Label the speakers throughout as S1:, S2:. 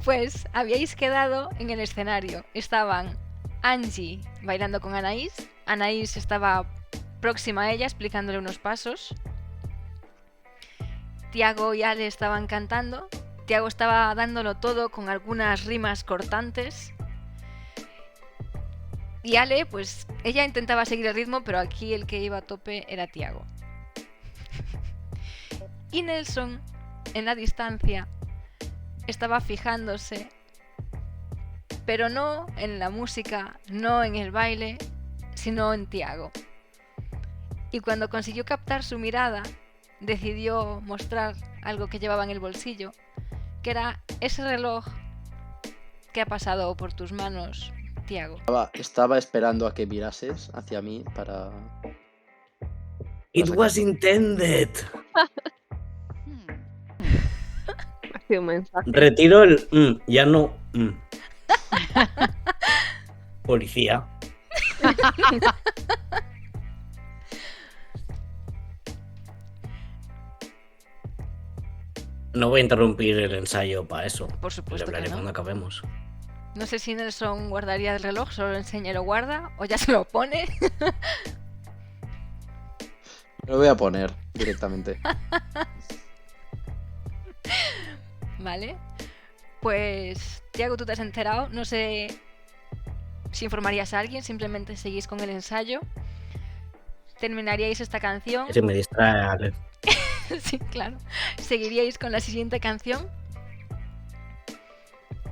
S1: Pues habíais quedado en el escenario. Estaban Angie bailando con Anaís. Anaís estaba próxima a ella explicándole unos pasos. Tiago y Ale estaban cantando. Tiago estaba dándolo todo con algunas rimas cortantes. Y Ale, pues ella intentaba seguir el ritmo, pero aquí el que iba a tope era Tiago. Y Nelson, en la distancia, estaba fijándose, pero no en la música, no en el baile, sino en Tiago. Y cuando consiguió captar su mirada, decidió mostrar algo que llevaba en el bolsillo, que era ese reloj que ha pasado por tus manos, Tiago.
S2: Estaba esperando a que mirases hacia mí para...
S3: It was intended.
S4: Ha sido un mensaje.
S3: Retiro el ya no. Policía. No voy a interrumpir el ensayo para eso.
S1: Por supuesto
S3: Le hablaré
S1: que no.
S3: cuando acabemos.
S1: No sé si Nelson guardaría el reloj, solo lo enseña y lo guarda, o ya se lo pone.
S2: Lo voy a poner directamente.
S1: Vale. Pues, Tiago, tú te has enterado. No sé si informarías a alguien, simplemente seguís con el ensayo. Terminaríais esta canción.
S3: Si me distrae, Ale.
S1: Sí, claro. ¿Seguiríais con la siguiente canción?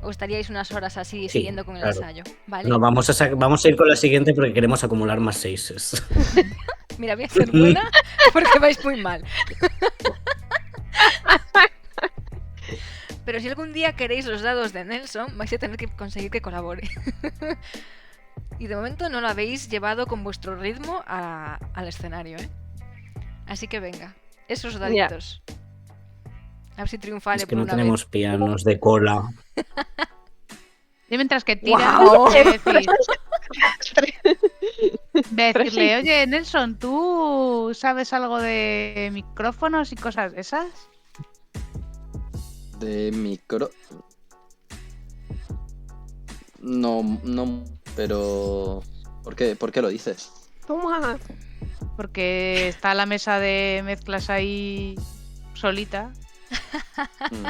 S1: ¿O estaríais unas horas así
S3: Sí,
S1: siguiendo con el
S3: claro.
S1: ensayo? Vale.
S3: No, vamos a ir con la siguiente porque queremos acumular más seises.
S1: Mira, voy a hacer buena porque vais muy mal. Pero si algún día queréis los dados de Nelson, vais a tener que conseguir que colabore. Y de momento no lo habéis llevado con vuestro ritmo al escenario, ¿eh? Así que venga, esos daditos. A ver si triunfa
S3: Es
S1: Ale
S3: que
S1: por
S3: no
S1: una
S3: tenemos
S1: vez.
S3: pianos de cola.
S5: Y mientras que tiras,
S4: ¡Guau!
S5: decirle, oye, Nelson, ¿tú sabes algo de micrófonos y cosas de esas?
S2: De micro... No, pero... ¿Por qué lo dices?
S4: Toma.
S5: Porque está la mesa de mezclas ahí solita.
S2: Mm.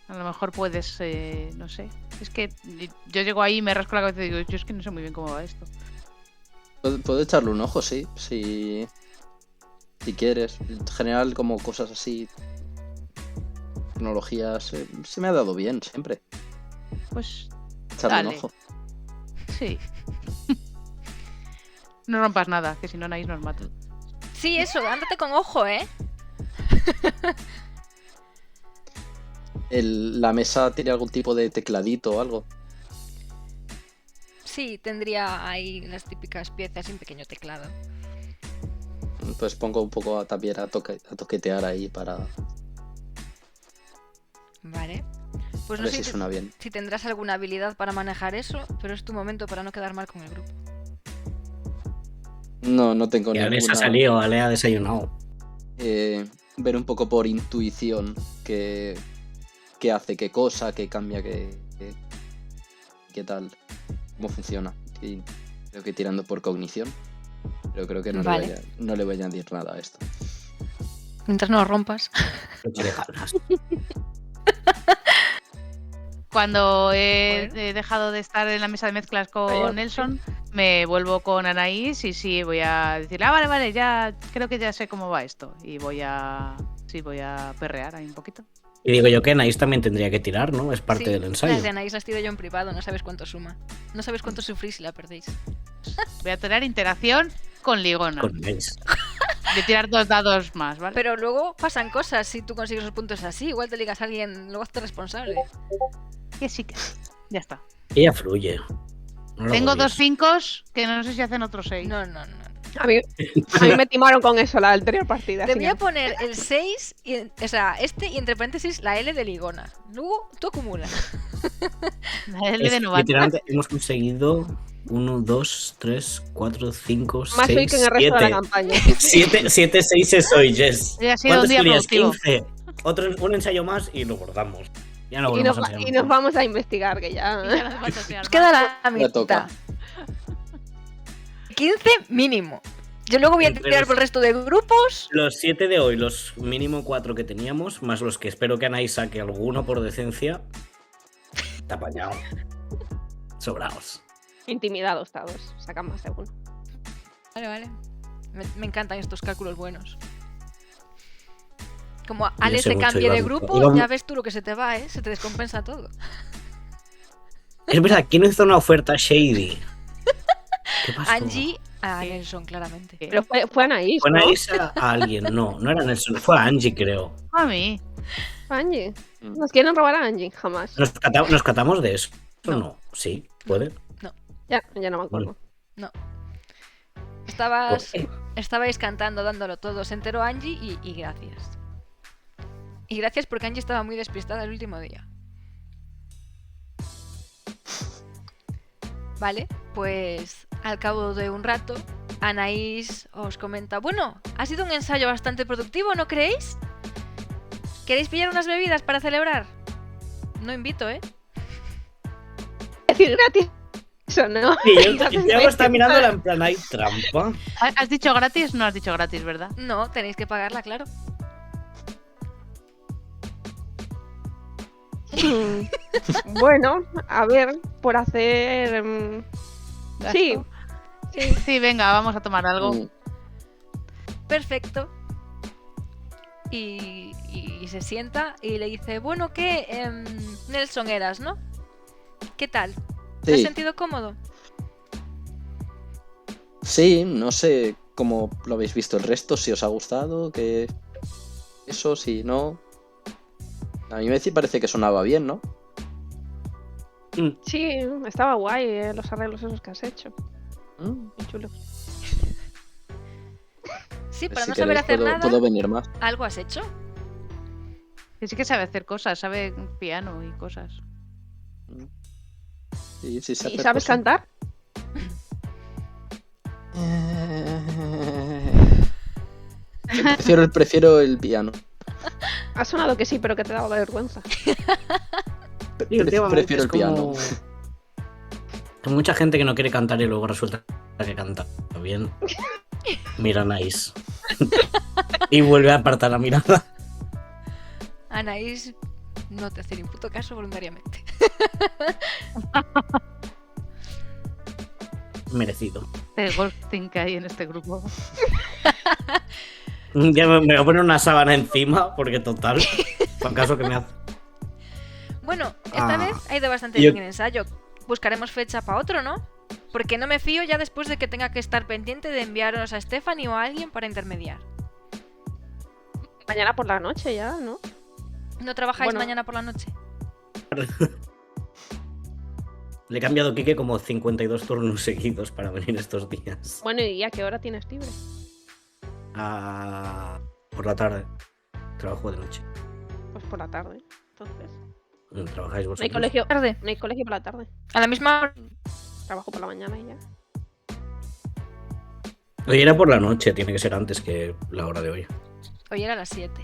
S5: A lo mejor puedes, no sé. Es que yo llego ahí y me rasco la cabeza y digo, yo es que no sé muy bien cómo va esto.
S2: Puedo echarle un ojo, sí. Si quieres. En general, como cosas así... Tecnologías... se me ha dado bien, siempre.
S5: Pues
S2: Echarle un
S5: dale.
S2: ojo.
S5: Sí. No rompas nada, que si no Naís nos mata.
S1: Sí, eso, ándate con ojo, ¿eh?
S2: ¿La mesa tiene algún tipo de tecladito o algo?
S1: Sí, tendría ahí las típicas piezas y un pequeño teclado.
S2: Pues pongo un poco también a toquetear ahí para
S1: Vale. Pues
S2: ver
S1: no sé
S2: si suena bien.
S1: si tendrás alguna habilidad para manejar eso, pero es tu momento para no quedar mal con el grupo.
S2: No tengo
S3: Y Ale se ha
S2: ninguna...
S3: salido, Ale ha desayunado.
S2: Ver un poco por intuición qué hace, qué cosa, qué cambia, qué tal, cómo funciona. Y creo que tirando por cognición, pero creo que no,
S1: Vale.
S2: no le voy a añadir nada a esto.
S1: Mientras no lo rompas.
S3: No tiene ganas.
S5: Cuando he
S1: Bueno.
S5: dejado de estar en la mesa de mezclas con
S4: Vaya.
S5: Nelson, me vuelvo con Anaís y sí, voy a decirle, vale, ya creo que ya sé cómo va esto. Y voy a perrear ahí un poquito.
S3: Y digo yo que Anaís también tendría que tirar, ¿no? Es parte
S1: Sí,
S3: del ensayo.
S1: Las de Anaís las tiro yo en privado, no sabes cuánto suma. No sabes cuánto sufrís si la perdéis.
S5: Voy a tener interacción con Ligona.
S3: Con Anaís.
S5: De tirar 2 dados más, ¿vale?
S1: Pero luego pasan cosas si tú consigues los puntos así. Igual te ligas a alguien, luego hazte responsable.
S5: Que sí, que ya está.
S3: Ella fluye. No lo
S5: Tengo
S3: agobies.
S5: 2 5 que no sé si hacen otros 6.
S1: No.
S4: A mí me timaron con eso la anterior partida.
S1: Te
S4: así
S1: voy
S4: que-
S1: a poner el 6, o sea, y entre paréntesis la L de Ligona. Luego tú acumulas.
S5: La L de
S3: Es,
S5: novato.
S3: literalmente hemos conseguido 1, 2, 3, 4, 5,
S4: Más hoy
S3: 6,
S4: que en el resto de la
S3: 7.
S4: campaña.
S3: 7 6 hoy, Jess.
S5: Hoy ha sido un
S3: ¿Cuántos
S5: día
S3: querías?
S5: productivo.
S3: 15. un ensayo más y lo bordamos. Ya no
S4: Y
S3: volvemos
S4: nos,
S3: a enseñar
S4: y
S3: más.
S4: nos vamos a investigar, que ya.
S5: Y ya no hace falta enseñar
S1: Nos
S5: más.
S1: queda la
S2: Ya
S1: mitad.
S2: toca.
S1: 15 mínimo. Yo luego voy a
S3: Entre
S1: tirar
S3: los-
S1: por el resto de grupos.
S3: Los 7 de hoy, los mínimo 4 que teníamos, más los que espero que Anaís saque alguno por decencia. Está apañado. Sobraos.
S4: Intimidados todos. Sacan más de uno.
S1: Vale. Me encantan estos cálculos buenos. Como Ale
S3: sé
S1: se
S3: mucho,
S1: cambie de
S3: Iván.
S1: grupo,
S3: Iván-
S1: ya ves tú lo que se te va, ¿eh? Se te descompensa todo.
S3: Es verdad, ¿quién hizo una oferta shady? ¿Qué pasó?
S1: Angie a
S5: Sí.
S1: Nelson, claramente.
S4: Pero fue Anaís,
S3: ¿Fue
S4: ¿no?
S3: Anaís a alguien? No era Nelson, fue a Angie, creo.
S5: A mí.
S4: Angie.
S2: Mm.
S4: Nos quieren robar a Angie, jamás.
S3: ¿Nos catamos de eso?
S1: No.
S3: No. Sí, puede.
S4: Ya no me acuerdo.
S1: Estabais cantando, dándolo todo. Se enteró Angie y gracias. Y gracias porque Angie estaba muy despistada el último día. Vale, pues al cabo de un rato, Anaís os comenta: bueno, ha sido un ensayo bastante productivo, ¿no creéis? ¿Queréis pillar unas bebidas para celebrar? No invito, ¿eh?
S4: Decir gratis. Eso no.
S3: Sí,
S4: Entonces,
S3: Tiago está mirándola en plan, hay trampa.
S5: ¿Has dicho gratis? No has dicho gratis, ¿verdad?
S1: No, tenéis que pagarla, claro.
S4: Bueno, a ver, por hacer. Sí.
S5: Gasto.
S4: Sí.
S5: Sí, venga, vamos a tomar algo.
S2: Mm,
S1: Perfecto. Y se sienta y le dice: bueno, ¿qué? Nelson eras, ¿no? ¿Qué tal? ¿Te has
S2: Sí,
S1: sentido cómodo?
S2: sí, no sé cómo lo habéis visto el resto, si os ha gustado, que eso, si no. A mí me parece que sonaba bien, ¿no?
S4: Sí, estaba guay los arreglos esos que has hecho.
S2: Mm,
S4: Muy chulos.
S1: Sí,
S2: pues
S1: para
S2: si
S1: no saber
S2: queréis,
S1: hacer nada,
S2: puedo venir más.
S1: ¿algo has hecho?
S5: Que sí que sabe hacer cosas, sabe piano y cosas.
S2: Sí, sí, sé
S4: ¿Y
S2: hacer
S4: sabes
S2: cosas.
S4: cantar?
S2: Prefiero el piano.
S4: Ha sonado que sí, pero que te daba vergüenza.
S3: Sí, últimamente
S2: Prefiero
S3: es
S2: el piano.
S3: como- Hay mucha gente que no quiere cantar y luego resulta que canta bien. Mira Nice. Y vuelve a apartar la mirada.
S1: Anaís no te hace ni puto caso voluntariamente.
S3: Merecido.
S5: El ghosting que hay en este grupo.
S3: Ya me voy a poner una sábana encima, porque total, por caso que me hace.
S1: Bueno, esta
S3: Ah.
S1: vez ha ido bastante
S3: Yo-
S1: bien el ensayo. Buscaremos fecha para otro, ¿no? Porque no me fío ya después de que tenga que estar pendiente de enviaros a Stephanie o a alguien para intermediar.
S4: Mañana por la noche ya, ¿no?
S1: ¿No trabajáis
S4: Bueno.
S1: mañana por la noche?
S3: Le he cambiado Kike como 52 turnos seguidos para venir estos días.
S4: Bueno, ¿y a qué hora tienes libre?
S3: Por la tarde. Trabajo de noche.
S4: Pues por la tarde. Entonces.
S3: ¿Trabajáis
S4: No hay
S3: vosotros?
S4: colegio.
S1: Tarde.
S4: No hay colegio por la tarde.
S1: A la misma hora.
S4: Trabajo por la mañana y ya.
S3: Hoy era por la noche, tiene que ser antes que la hora de hoy.
S1: Hoy era las 7.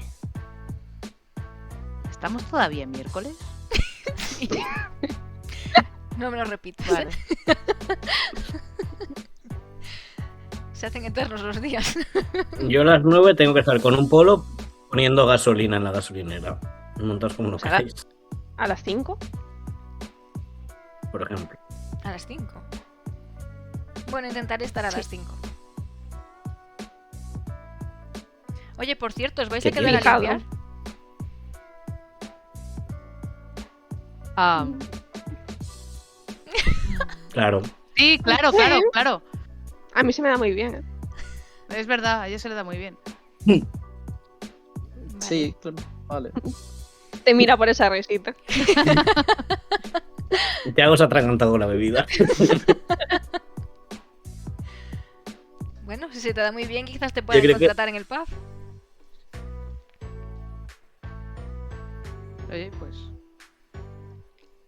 S5: ¿Estamos todavía en miércoles?
S1: No me lo repites.
S5: Vale.
S1: Se hacen eternos los días.
S3: Yo a las 9 tengo que estar con un polo poniendo gasolina en la gasolinera. Montaos como lo
S4: Pues ahora-
S3: queráis,
S4: ¿A las 5?
S3: por ejemplo.
S1: A las 5. Bueno, intentaré estar a
S4: Sí.
S1: las 5. Oye, por cierto, ¿os vais
S3: Qué
S1: a quedar a
S4: complicado.
S1: limpiar?
S5: Ah,
S3: Claro.
S5: sí, claro, claro, claro.
S4: A mí se me da muy bien. ¿eh?
S5: Es verdad, a ella se le da muy bien.
S1: Vale.
S2: Sí, claro. Vale.
S4: Te mira por esa risita.
S3: Te hago atragantado la bebida.
S1: Bueno, si se te da muy bien, quizás te puedan
S3: creo que-
S1: contratar en el pub.
S5: Oye, pues,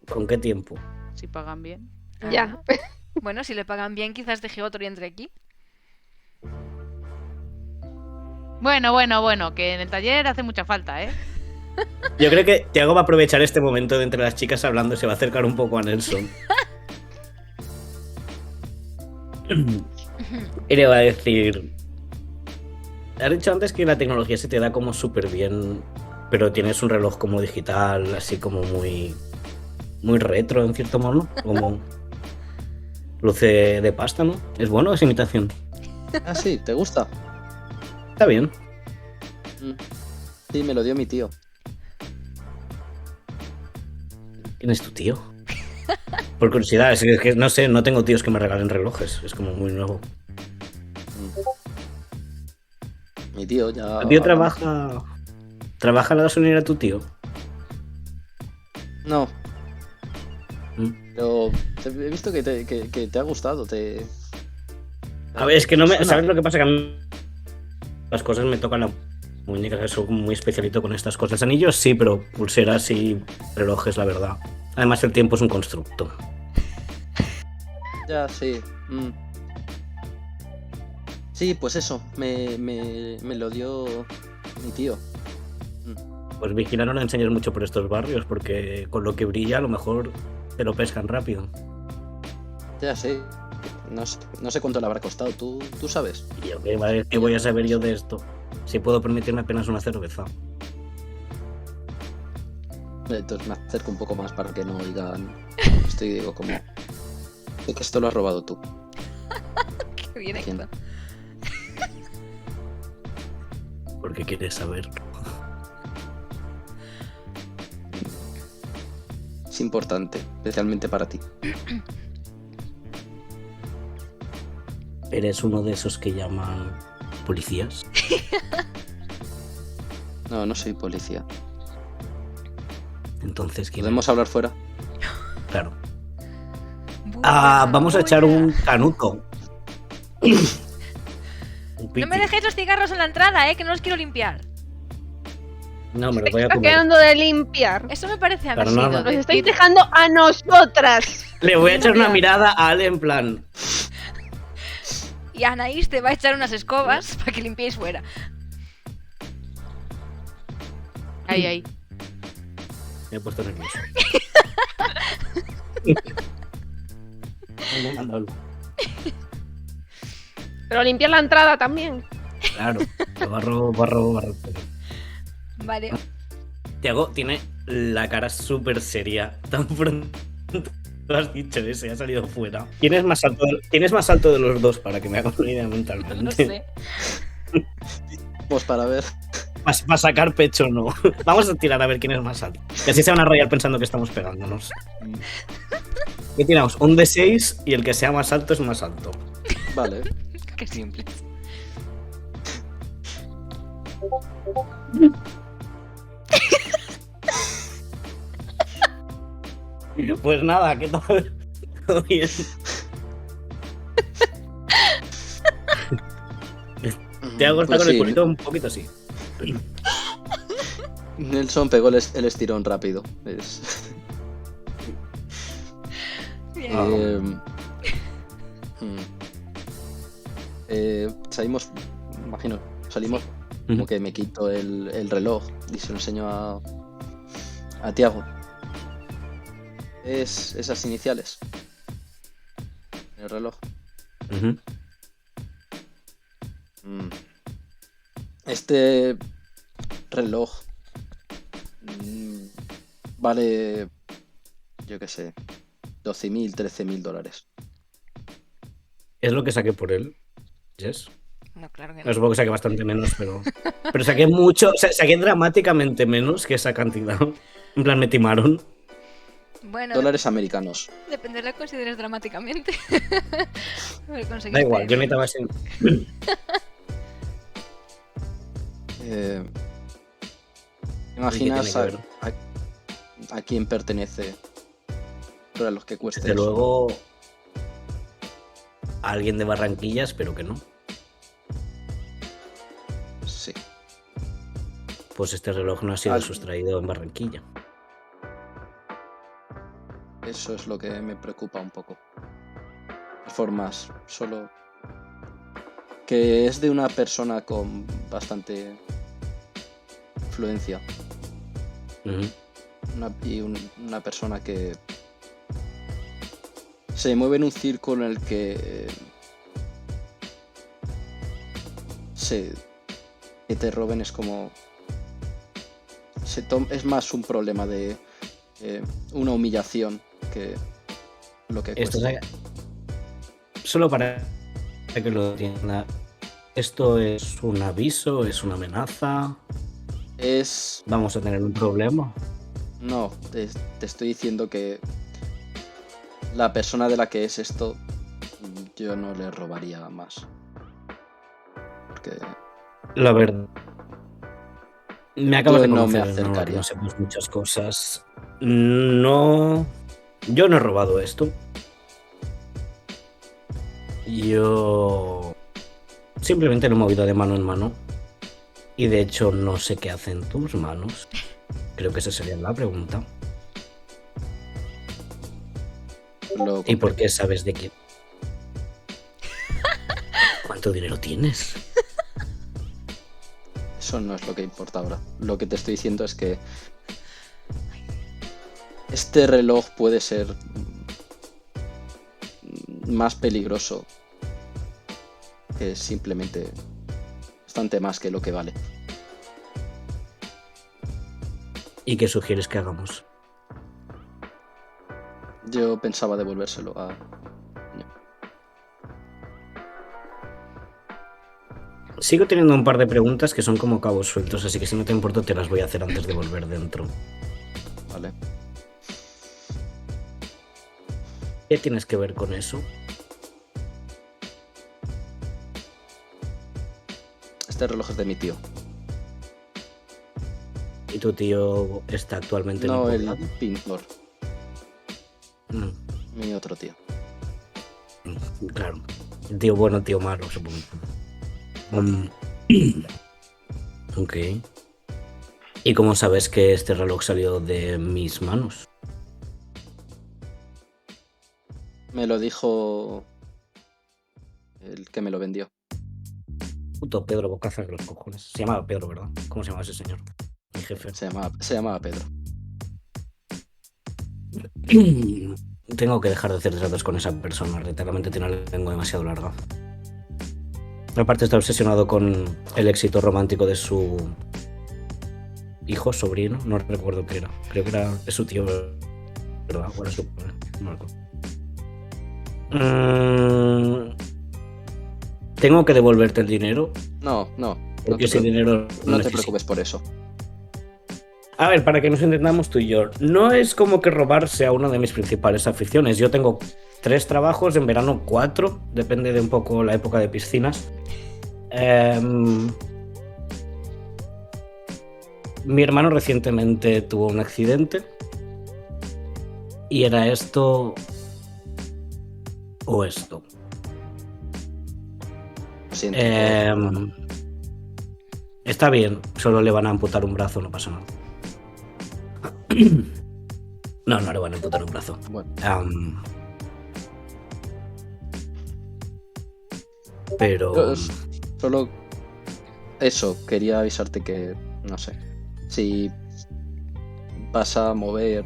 S3: ¿Con qué tiempo?
S5: si pagan bien.
S4: Ya.
S1: Ah. Bueno, si le pagan bien, quizás deje otro y entre aquí.
S5: Bueno, que en el taller hace mucha falta, ¿eh?
S3: Yo creo que Tiago va a aprovechar este momento de entre las chicas hablando y se va a acercar un poco a Nelson. Y le va a decir... Has dicho antes que la tecnología se te da como súper bien, pero tienes un reloj como digital, así como muy retro en cierto modo, ¿no? Como luce de pasta, ¿no? ¿Es bueno o es imitación?
S2: Ah, sí, ¿te gusta?
S3: Está bien.
S2: Sí, me lo dio mi tío.
S3: ¿Quién es tu tío? Por curiosidad, es que no sé, no tengo tíos que me regalen relojes, es como muy nuevo.
S2: Mi tío ya...
S3: ¿Tu tío trabaja en la gasolinera tu tío?
S2: No,
S3: Mm.
S2: pero he visto que te ha gustado.
S3: A ver, es que no me...
S2: Suena.
S3: ¿Sabes lo que pasa? Que a mí las cosas me tocan la muñeca, que soy muy especialito con estas cosas. Anillos sí, pero pulseras y relojes, la verdad. Además el tiempo es un constructo.
S2: Ya, sí. Sí, pues eso, me lo dio mi tío.
S3: Pues vigilar no le enseñas mucho por estos barrios, porque con lo que brilla a lo mejor te lo pescan rápido.
S2: Ya, sí. No sé cuánto le habrá costado, ¿tú sabes?
S3: Y yo, ¿qué voy a saber yo de esto? Si puedo permitirme apenas una cerveza.
S2: Entonces me acerco un poco más para que no oigan esto y digo como... "Es que esto lo has robado tú".
S1: Qué bien
S2: ¿Quién?
S1: esto.
S3: Porque quieres saber.
S2: Es importante, especialmente para ti.
S3: ¿Eres uno de esos que llaman policías?
S2: No, no soy policía.
S3: Entonces, ¿quién
S2: ¿Podemos
S3: eres?
S2: hablar fuera?
S3: Claro.
S1: Bulla,
S3: Vamos a echar
S1: bulla.
S3: un canuto. Un
S1: No
S3: piti.
S1: me dejéis los cigarros en la entrada, que no los quiero limpiar.
S3: No, me lo voy a
S4: Está
S3: comer.
S4: quedando de limpiar.
S1: Eso me parece haber
S3: Pero no,
S1: sido
S3: no.
S4: Nos
S1: de
S4: estáis
S1: Peter.
S4: dejando a nosotras.
S3: Le voy a echar una
S1: Bulla.
S3: mirada a Ale en plan.
S1: Y Anaís te va a echar unas escobas para que limpiéis fuera.
S5: Ahí.
S3: Me he puesto nervioso. Me manda algo.
S4: Pero limpiar la entrada también.
S3: Claro, barro.
S1: Vale.
S3: Tiago tiene la cara súper seria. Tan pronto has dicho ese, ha salido fuera. ¿Quién es más alto de los dos para que me haga una idea mentalmente?
S1: No sé.
S2: Pues para ver.
S3: Para sacar pecho no. Vamos a tirar a ver quién es más alto. Que así se van a rayar pensando que estamos pegándonos. ¿Qué tiramos? Un D6 y el que sea más alto es más alto.
S2: Vale.
S1: Qué simple.
S3: Pues nada, ¿qué tal? Todo bien. Tiago está
S2: Pues
S3: con el
S2: sí,
S3: culito un poquito así.
S2: Nelson pegó el estirón rápido.
S1: Bien.
S2: Salimos, imagino, como que me quito el reloj y se lo enseño a Tiago. Es esas iniciales. El reloj.
S3: Ujú.
S2: Este reloj vale, yo qué sé, $12.000, $13.000.
S3: Es lo que saqué por él. Yes.
S1: No, claro que
S3: No,
S1: no.
S3: supongo que saqué bastante menos, pero saqué mucho, o sea, saqué dramáticamente menos que esa cantidad. En plan, me timaron.
S1: Bueno,
S2: Dólares americanos.
S1: depende de lo que consideres dramáticamente. Pero
S3: Da
S1: conseguiste-
S3: igual, yo necesitaba ese.
S2: ¿Te imaginas
S3: ¿Y qué tiene que
S2: a quién pertenece el reloj que cueste
S3: Desde
S2: eso?
S3: luego, a alguien de Barranquilla, espero que no.
S2: Sí.
S3: Pues este reloj no ha sido
S2: Alguien.
S3: sustraído en Barranquilla.
S2: Eso es lo que me preocupa un poco. De formas, solo que es de una persona con bastante influencia.
S3: Ujú.
S2: Una persona que se mueve en un círculo en el que que te roben es como es más un problema de una humillación que lo que
S3: Esto
S2: cuesta.
S3: solo para que lo entienda. ¿Esto es un aviso? ¿Es una amenaza? ¿Vamos a tener un problema?
S2: No, te estoy diciendo que la persona de la que es esto, yo no le robaría más. Porque
S3: La verdad. Me acabas
S2: yo
S3: de
S2: no me
S3: convencer, no, que
S2: acercaría.
S3: no sepas muchas cosas. No. Yo no he robado esto. Yo simplemente lo he movido de mano en mano. Y de hecho no sé qué hacen tus manos. Creo que esa sería la pregunta.
S2: Lo
S3: ¿Y por
S2: compré.
S3: qué sabes de quién? ¿Cuánto dinero tienes?
S2: Eso no es lo que importa ahora. Lo que te estoy diciendo es que este reloj puede ser más peligroso que simplemente bastante más que lo que vale.
S3: ¿Y qué sugieres que hagamos?
S2: Yo pensaba devolvérselo a...
S3: Sigo teniendo un par de preguntas que son como cabos sueltos, así que si no te importa te las voy a hacer antes de volver dentro.
S2: Vale.
S3: ¿Qué tienes que ver con eso?
S2: Este reloj es de mi tío.
S3: ¿Y tu tío está actualmente
S2: No
S3: en el
S2: el
S3: poblado?
S2: pintor,
S3: Mm,
S2: mi otro tío.
S3: claro. Tío bueno, tío malo, supongo. Mm, ok. ¿Y cómo sabes que este reloj salió de mis manos?
S2: Me lo dijo el que me lo vendió.
S3: Puto Pedro Bocaza de los cojones. Se llamaba Pedro, ¿verdad? ¿Cómo se llama ese señor? Mi jefe.
S2: Se llamaba Pedro.
S3: Tengo que dejar de hacer tratos con esa persona. Literalmente tiene la lengua demasiado larga. Aparte está obsesionado con el éxito romántico de su hijo, sobrino, no recuerdo qué era. Creo que era de su tío, ¿verdad? O era su padre, no recuerdo. Tengo que devolverte el dinero.
S2: No.
S3: Porque ese dinero
S2: No te preocupes por eso.
S3: A ver, para que nos entendamos tú y yo, no es como que robar sea una de mis principales aficiones. Yo tengo 3 trabajos, en verano 4, depende de un poco la época de piscinas. Mi hermano recientemente tuvo un accidente y era esto o esto.
S2: Lo siento.
S3: Está bien, solo le van a amputar un brazo, no pasa nada. No le van a amputar un brazo.
S2: Bueno,
S3: Pero
S2: solo eso, quería avisarte que, no sé, si vas a mover,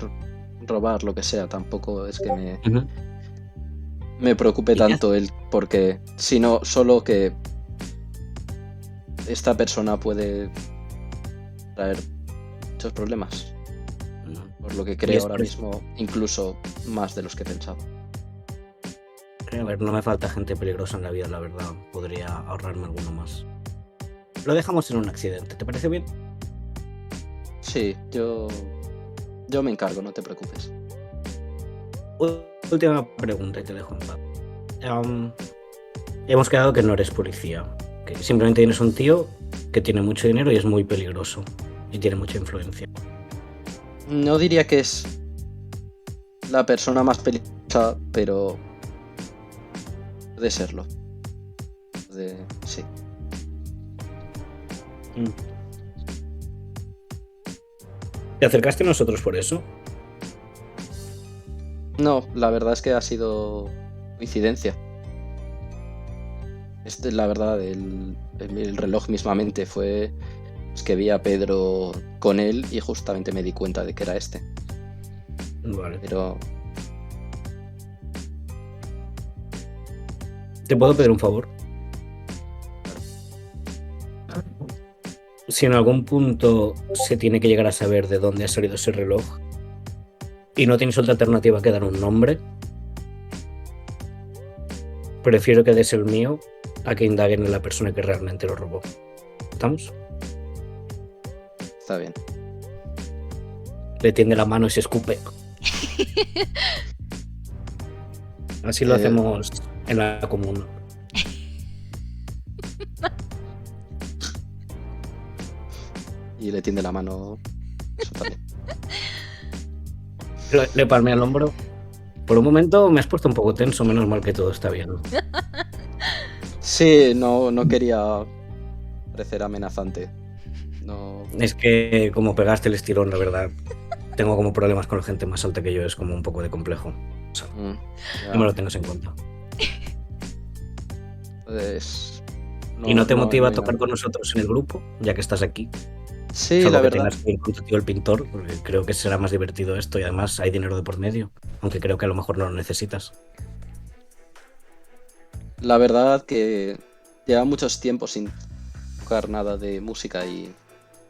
S2: robar, lo que sea, tampoco es que me preocupe tanto el porque, sino solo que esta persona puede traer muchos problemas, por lo que creo ahora mismo, incluso más de los que pensaba.
S3: A ver, no me falta gente peligrosa en la vida, la verdad. Podría ahorrarme alguno más. Lo dejamos en un accidente, ¿te parece bien?
S2: Sí, yo me encargo, no te preocupes.
S3: Última pregunta y te dejo en paz. Hemos quedado que no eres policía. Que simplemente tienes un tío que tiene mucho dinero y es muy peligroso. Y tiene mucha influencia.
S2: No diría que es la persona más peligrosa, pero puede serlo. Sí.
S3: ¿Te acercaste a nosotros por eso?
S2: No, la verdad es que ha sido coincidencia. La verdad, el reloj mismamente fue Es que vi a Pedro con él y justamente me di cuenta de que era este.
S3: Vale.
S2: Pero
S3: ¿Te puedo pedir un favor? Si en algún punto se tiene que llegar a saber de dónde ha salido ese reloj y no tienes otra alternativa que dar un nombre, prefiero que des el mío a que indaguen en la persona que realmente lo robó. ¿Estamos?
S2: está bien.
S3: Le tiende la mano y se escupe. Así lo hacemos en la comuna.
S2: Y le tiende la mano. Eso también.
S3: Le palmea el hombro. Por un momento me has puesto un poco tenso, menos mal que todo está bien.
S2: Sí, no quería parecer amenazante. No.
S3: Es que como pegaste el estirón, la verdad, tengo como problemas con la gente más alta que yo, es como un poco de complejo. O sea,
S2: Ya,
S3: no me lo tengas en cuenta.
S2: pues,
S3: ¿Y no te motiva a
S2: hay
S3: tocar
S2: nada.
S3: con nosotros en el grupo, ya que estás aquí?
S2: Sí,
S3: Solo
S2: la
S3: que
S2: verdad.
S3: tengas que ir con tu tío el pintor, porque creo que será más divertido esto y además hay dinero de por medio, aunque creo que a lo mejor no lo necesitas.
S2: La verdad que lleva muchos tiempos sin tocar nada de música y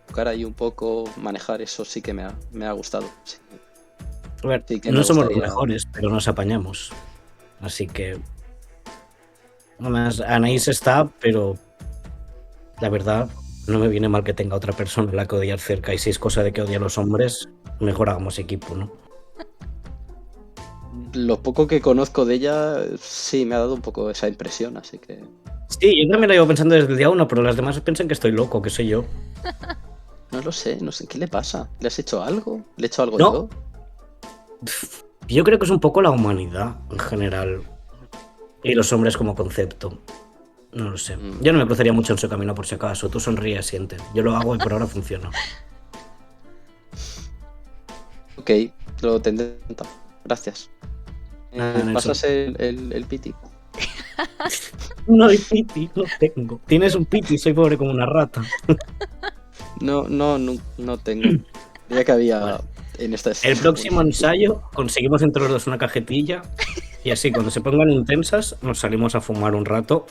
S2: tocar ahí un poco, manejar eso sí que me ha gustado. Sí.
S3: A ver,
S2: Sí que
S3: no
S2: me
S3: somos los
S2: gustaría.
S3: mejores, pero nos apañamos. Así que... Además, Anaís está, pero... La verdad, no me viene mal que tenga otra persona a la que odiar cerca. Y si es cosa de que odia a los hombres, mejor hagamos equipo, ¿no?
S2: Lo poco que conozco de ella, sí me ha dado un poco esa impresión, así que.
S3: Sí, yo también lo llevo pensando desde el día 1, pero las demás piensan que estoy loco, que soy yo.
S2: No lo sé, no sé qué le pasa. ¿Le has hecho algo? ¿Le he hecho algo
S3: No.
S2: yo?
S3: Yo creo que es un poco la humanidad en general. Y los hombres como concepto. No lo sé. Yo no me cruzaría mucho en su camino por si acaso. Tú sonríes, siente. Yo lo hago y por ahora funciona.
S2: Ok, lo tendré en cuenta. Gracias.
S3: Nelson.
S2: ¿Pasas el piti?
S3: No hay piti, no tengo. Tienes un piti, soy pobre como una rata.
S2: No tengo. Ya que había
S3: Vale.
S2: en esta
S3: El
S2: escena.
S3: próximo ensayo conseguimos entre los dos una cajetilla y así cuando se pongan intensas nos salimos a fumar un rato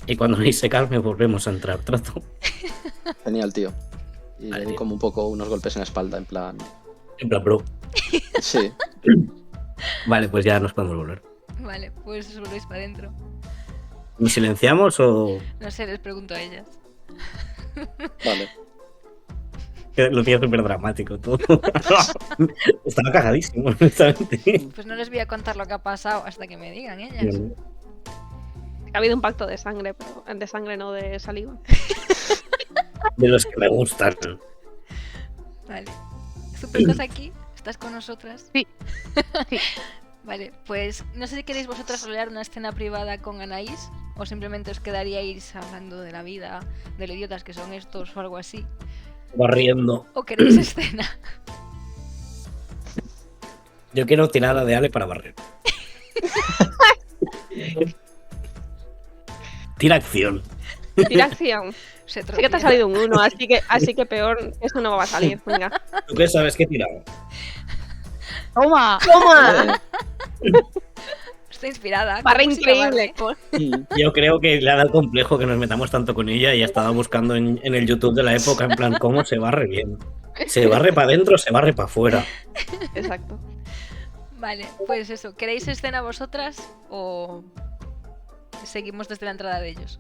S3: y cuando ahí se calme volvemos a entrar. Trato.
S2: Genial, tío. Y
S3: Vale,
S2: le di
S3: tío.
S2: como un poco unos golpes en la espalda, en plan.
S3: En plan, bro.
S2: Sí.
S3: Vale, pues ya nos podemos volver.
S1: Vale, pues os volvéis para adentro.
S3: ¿Nos silenciamos o...?
S1: No sé, les pregunto a ellas.
S2: Vale.
S3: Lo tío súper dramático todo. Estaba cagadísimo, honestamente.
S1: Pues no les voy a contar lo que ha pasado hasta que me digan ellas.
S4: Ha habido un pacto de sangre, pero de sangre no de saliva.
S3: De los que me gustan.
S1: Vale. Super, ¿estás aquí? ¿Estás con nosotras?
S5: Sí. Sí.
S1: Vale, pues no sé si queréis vosotras rolear una escena privada con Anaís o simplemente os quedaríais hablando de la vida, de lo idiotas que son estos o algo así.
S3: Barriendo.
S1: ¿O queréis escena?
S3: Yo quiero tirada de Ale para barrer. Tira acción.
S4: Tira acción.
S1: Se
S4: Sí que te ha
S1: tropieza.
S4: salido un 1, así que peor, eso no va a salir. Venga.
S3: ¿Tú qué sabes que he tirado?
S5: ¡Toma!
S4: ¡Toma!
S1: Está inspirada. con
S4: Barre
S1: música
S4: increíble.
S1: barre.
S3: Yo creo que le ha dado complejo que nos metamos tanto con ella y ha estado buscando en el YouTube de la época en plan cómo se barre bien. Se barre para adentro, se barre para afuera.
S4: Exacto.
S1: Vale, pues eso. ¿Queréis escena vosotras o seguimos desde la entrada de ellos?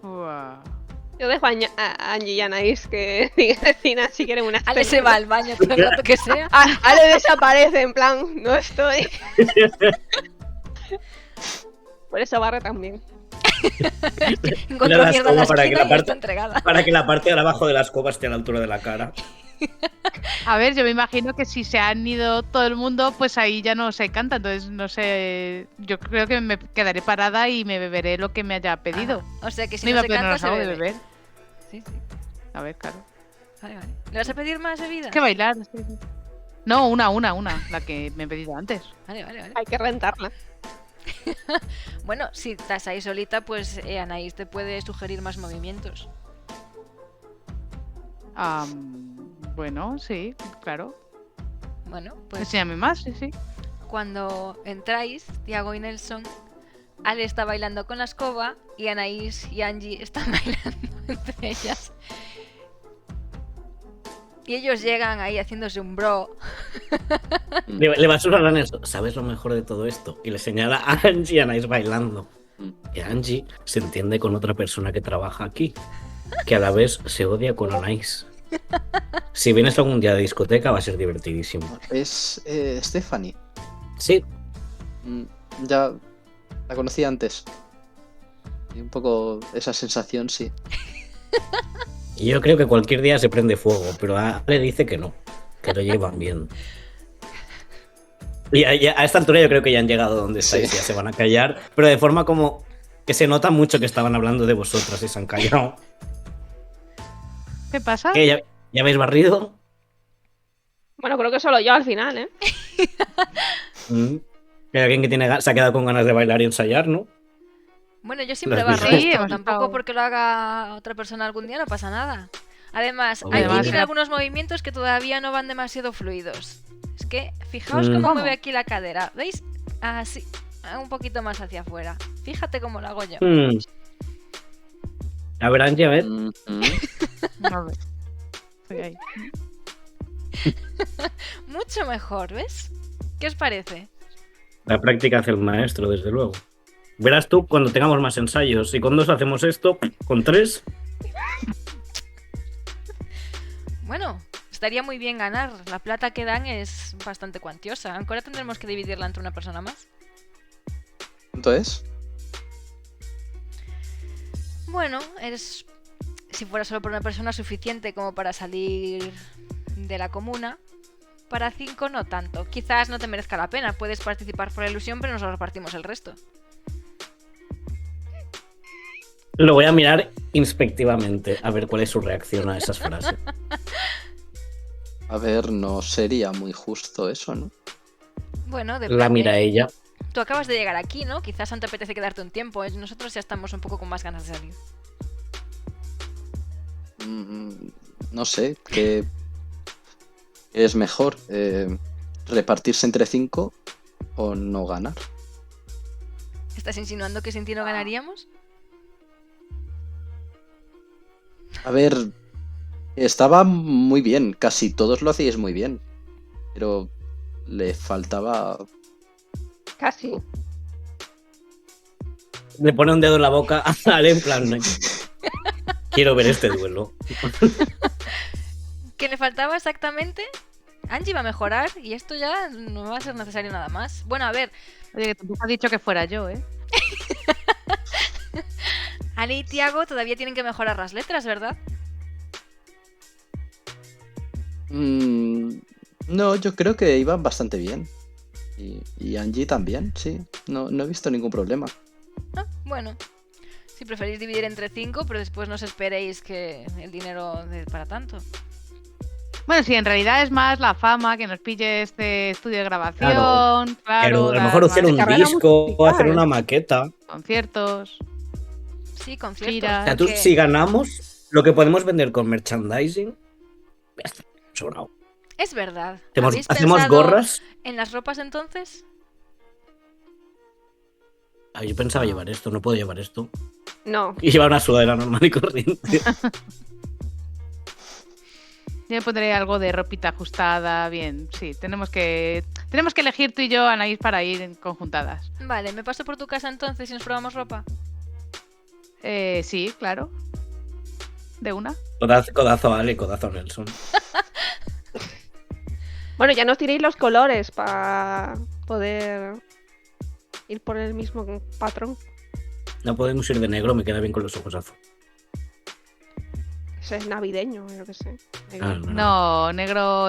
S5: Uah.
S4: Yo dejo a Angie y a Anaís que deciden si quieren una
S1: Ale se
S4: escena.
S1: va al baño todo el rato que sea.
S4: Ale desaparece, en plan, no estoy. Por eso barre también.
S1: Encontró
S3: la
S1: mierda en la
S3: escoba para que
S1: esquina
S3: la
S1: y
S3: parte-
S1: está entregada.
S3: Para que la parte de abajo de la escoba esté a la altura de la cara.
S5: A ver, yo me imagino que si se han ido todo el mundo, pues ahí ya no se canta. Entonces, no sé. Yo creo que me quedaré parada y me beberé lo que me haya pedido.
S1: Ah, o sea que si
S5: no
S1: no
S5: iba a
S1: se
S5: pedirnos
S1: canta se
S5: algo de
S1: bebe.
S5: beber.
S1: Sí, sí.
S5: A ver, claro.
S1: Vale, vale. ¿Le vas a pedir más bebida?
S5: Es que bailar. Sí, sí. No, una, la que me he pedido antes.
S1: Vale, vale, vale.
S4: Hay que rentarla.
S1: Bueno, si estás ahí solita, pues Anaís te puede sugerir más movimientos.
S5: Bueno, sí, claro.
S1: Bueno, pues
S5: Enséñame más, sí.
S1: cuando entráis, Tiago y Nelson, Ale está bailando con la escoba y Anaís y Angie están bailando entre ellas. Y ellos llegan ahí haciéndose un bro.
S3: Le va a susurrar a Nelson, ¿sabes lo mejor de todo esto? Y le señala a Angie y a Anais bailando. Que Angie se entiende con otra persona que trabaja aquí, que a la vez se odia con Anais. Si vienes algún día de discoteca va a ser divertidísimo.
S2: Es Stephanie.
S3: Sí,
S2: Ya la conocí antes. Y un poco esa sensación, sí.
S3: y yo creo que cualquier día se prende fuego, pero Ale dice que no, que lo llevan bien. Y a esta altura yo creo que ya han llegado donde estáis,
S2: Sí.
S3: ya se van a callar, pero de forma como que se nota mucho que estaban hablando de vosotras y se han callado.
S5: ¿Qué pasa?
S3: ¿Qué, ya habéis barrido?
S4: Bueno, creo que solo yo al final, ¿eh?
S3: Hay alguien que se ha quedado con ganas de bailar y ensayar, ¿no?
S1: Bueno, yo siempre
S3: Las
S1: barro
S3: vistas.
S5: Sí,
S1: esto,
S5: hemos
S1: tampoco
S5: estado-
S1: porque lo haga otra persona algún día no pasa nada. Además,
S3: Obviamente.
S1: aquí tiene algunos movimientos que todavía no van demasiado fluidos. Es que, fijaos cómo
S5: ¿Cómo?
S1: mueve aquí la cadera. ¿Veis? Así, un poquito más hacia afuera. Fíjate cómo lo hago yo.
S3: A ver, Angie, a ver.
S5: A ver. Estoy ahí.
S1: Mucho mejor, ¿ves? ¿Qué os parece?
S3: La práctica hace el maestro, desde luego. Verás tú cuando tengamos más ensayos. Y con 2 hacemos esto, con 3.
S1: Bueno, estaría muy bien ganar. La plata que dan es bastante cuantiosa. Aunque ahora tendremos que dividirla entre una persona más.
S2: ¿Cuánto es?
S1: Bueno, si fuera solo por una persona suficiente como para salir de la comuna. Para 5 no tanto. Quizás no te merezca la pena. Puedes participar por la ilusión, pero nos lo repartimos el resto.
S3: Lo voy a mirar inspectivamente, a ver cuál es su reacción a esas frases.
S2: A ver, no sería muy justo eso, ¿no?
S1: Bueno, depende.
S3: La mira ella.
S1: Tú acabas de llegar aquí, ¿no? Quizás aún te apetece quedarte un tiempo. Nosotros ya estamos un poco con más ganas de salir.
S2: No sé, ¿qué es mejor? ¿Repartirse entre 5 o no ganar?
S1: ¿Estás insinuando que sin ti no ganaríamos?
S2: A ver, estaba muy bien, casi todos lo hacíais muy bien, pero le faltaba...
S4: Casi.
S3: Le pone un dedo en la boca a Ale en plan... Quiero ver este duelo.
S1: ¿Qué le faltaba exactamente? Angie va a mejorar y esto ya no va a ser necesario nada más. Bueno, a ver,
S5: Oye, que tampoco ha dicho que fuera yo, ¿eh?
S1: Ale y Tiago todavía tienen que mejorar las letras, ¿verdad?
S2: No, yo creo que iban bastante bien. Y Angie también, sí. No he visto ningún problema.
S1: Ah, bueno. Si preferís dividir entre 5, pero después no os esperéis que el dinero dé para tanto.
S5: Bueno, sí, en realidad es más la fama que nos pille este estudio de grabación,
S3: Pero a lo
S5: dar
S3: mejor hacer
S5: más
S3: un
S4: carrera
S3: disco,
S4: musical.
S3: hacer una maqueta.
S5: conciertos.
S1: Sí, conciertos.
S5: Giras.
S3: O sea, tú,
S1: que-
S3: si ganamos, lo que podemos vender con merchandising, ya está, sobrado.
S1: Es verdad.
S3: Hacemos
S1: ¿Habéis pensado
S3: gorras.
S1: en las ropas entonces?
S3: Ah, yo pensaba llevar esto, no puedo llevar esto.
S4: No.
S3: Y llevar una sudadera normal y corriente.
S5: Yo me pondré algo de ropita ajustada, bien. Sí, tenemos que elegir tú y yo, Anaís, para ir conjuntadas.
S1: Vale, me paso por tu casa entonces y nos probamos ropa.
S5: Sí, claro. ¿De una?
S3: Codazo a Ale, codazo a Nelson.
S4: Bueno, ya nos tiréis los colores para poder ir por el mismo patrón.
S3: No podemos ir de negro, me queda bien con los ojos azul.
S4: Ese es navideño, yo qué sé.
S3: Ah,
S5: No, negro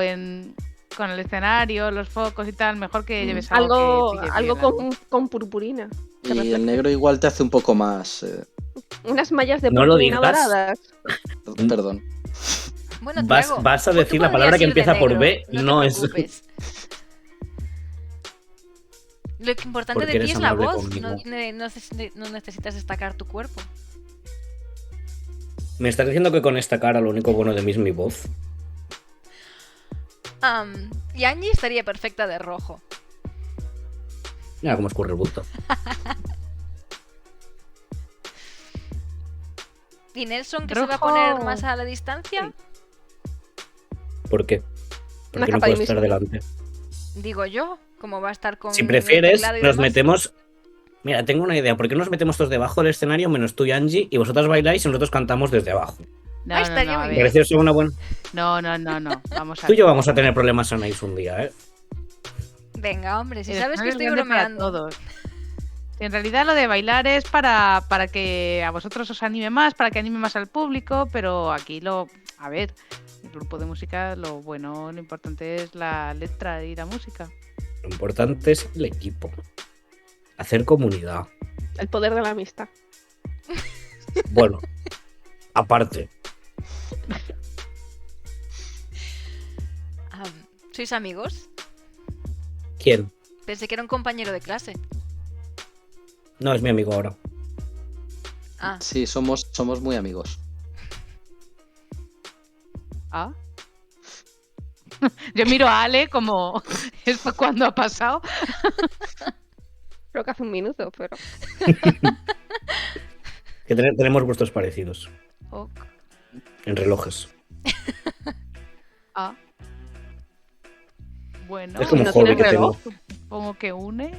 S5: con el escenario, los focos y tal. Mejor que lleves algo
S4: Algo,
S5: que brille
S4: algo
S5: bien,
S4: con purpurina. Que
S2: Y el
S4: refleje.
S2: negro igual te hace un poco más...
S4: Unas mallas de
S3: No lo
S4: purpurina
S3: digas.
S4: doradas.
S2: Perdón.
S1: Bueno,
S3: Vas-
S1: Tiago,
S3: vas a
S1: tú
S3: decir la
S1: podrías
S3: palabra que
S1: ir de
S3: empieza por
S1: negro,
S3: B,
S1: no
S3: no
S1: te
S3: es-
S1: preocupes. Lo que importante
S3: Porque
S1: de ti
S3: eres
S1: es la
S3: amable
S1: voz,
S3: conmigo.
S1: no necesitas destacar tu cuerpo.
S3: Me estás diciendo que con esta cara lo único bueno de mí es mi voz.
S1: Y Angie estaría perfecta de rojo.
S3: Mira cómo escurre el bulto.
S1: ¿Y Nelson, que se va a
S5: Rojo.
S1: poner más a la distancia?
S3: ¿Por qué?
S4: Una
S3: Porque no
S4: capa de
S3: puedo estar
S4: invisible.
S3: delante.
S1: Digo yo, como va a estar con
S3: Si
S1: el
S3: prefieres,
S1: teclado y
S3: nos
S1: demás.
S3: metemos... Mira, tengo una idea. ¿Por qué nos metemos todos debajo del escenario, menos tú y Angie, y vosotras bailáis y nosotros cantamos desde abajo?
S5: No,
S1: Ahí
S5: no,
S1: estaría
S5: no, a
S1: muy
S3: Me
S1: bien.
S5: ver.
S3: pareció ser una buena...
S5: No. Vamos a
S3: Tú y yo
S5: ver.
S3: vamos a tener problemas en Nice un día, ¿eh?
S1: Venga, hombre, si
S5: El
S1: sabes que
S5: escenario
S1: estoy
S5: es grande para
S1: bromeando.
S5: todos. En realidad lo de bailar es para que a vosotros os anime más, para que anime más al público, pero aquí a ver, el grupo de música, lo bueno, lo importante es la letra y la música.
S3: Lo importante es el equipo. Hacer comunidad.
S4: El poder de la amistad.
S3: Bueno, aparte.
S1: ¿Sois amigos?
S3: ¿Quién?
S1: Pensé que era un compañero de clase.
S3: No, es mi amigo ahora.
S1: Ah,
S2: Sí, somos muy amigos.
S5: ¿Ah? Yo miro a Ale como ¿esto cuándo ha pasado?
S4: Creo que hace un minuto, pero.
S3: Que tenemos gustos parecidos.
S1: ok.
S3: En relojes.
S5: Ah. Bueno,
S3: Es como un
S4: ¿no
S3: hobby
S4: tiene
S3: que
S4: reloj?
S3: tengo.
S5: supongo que une.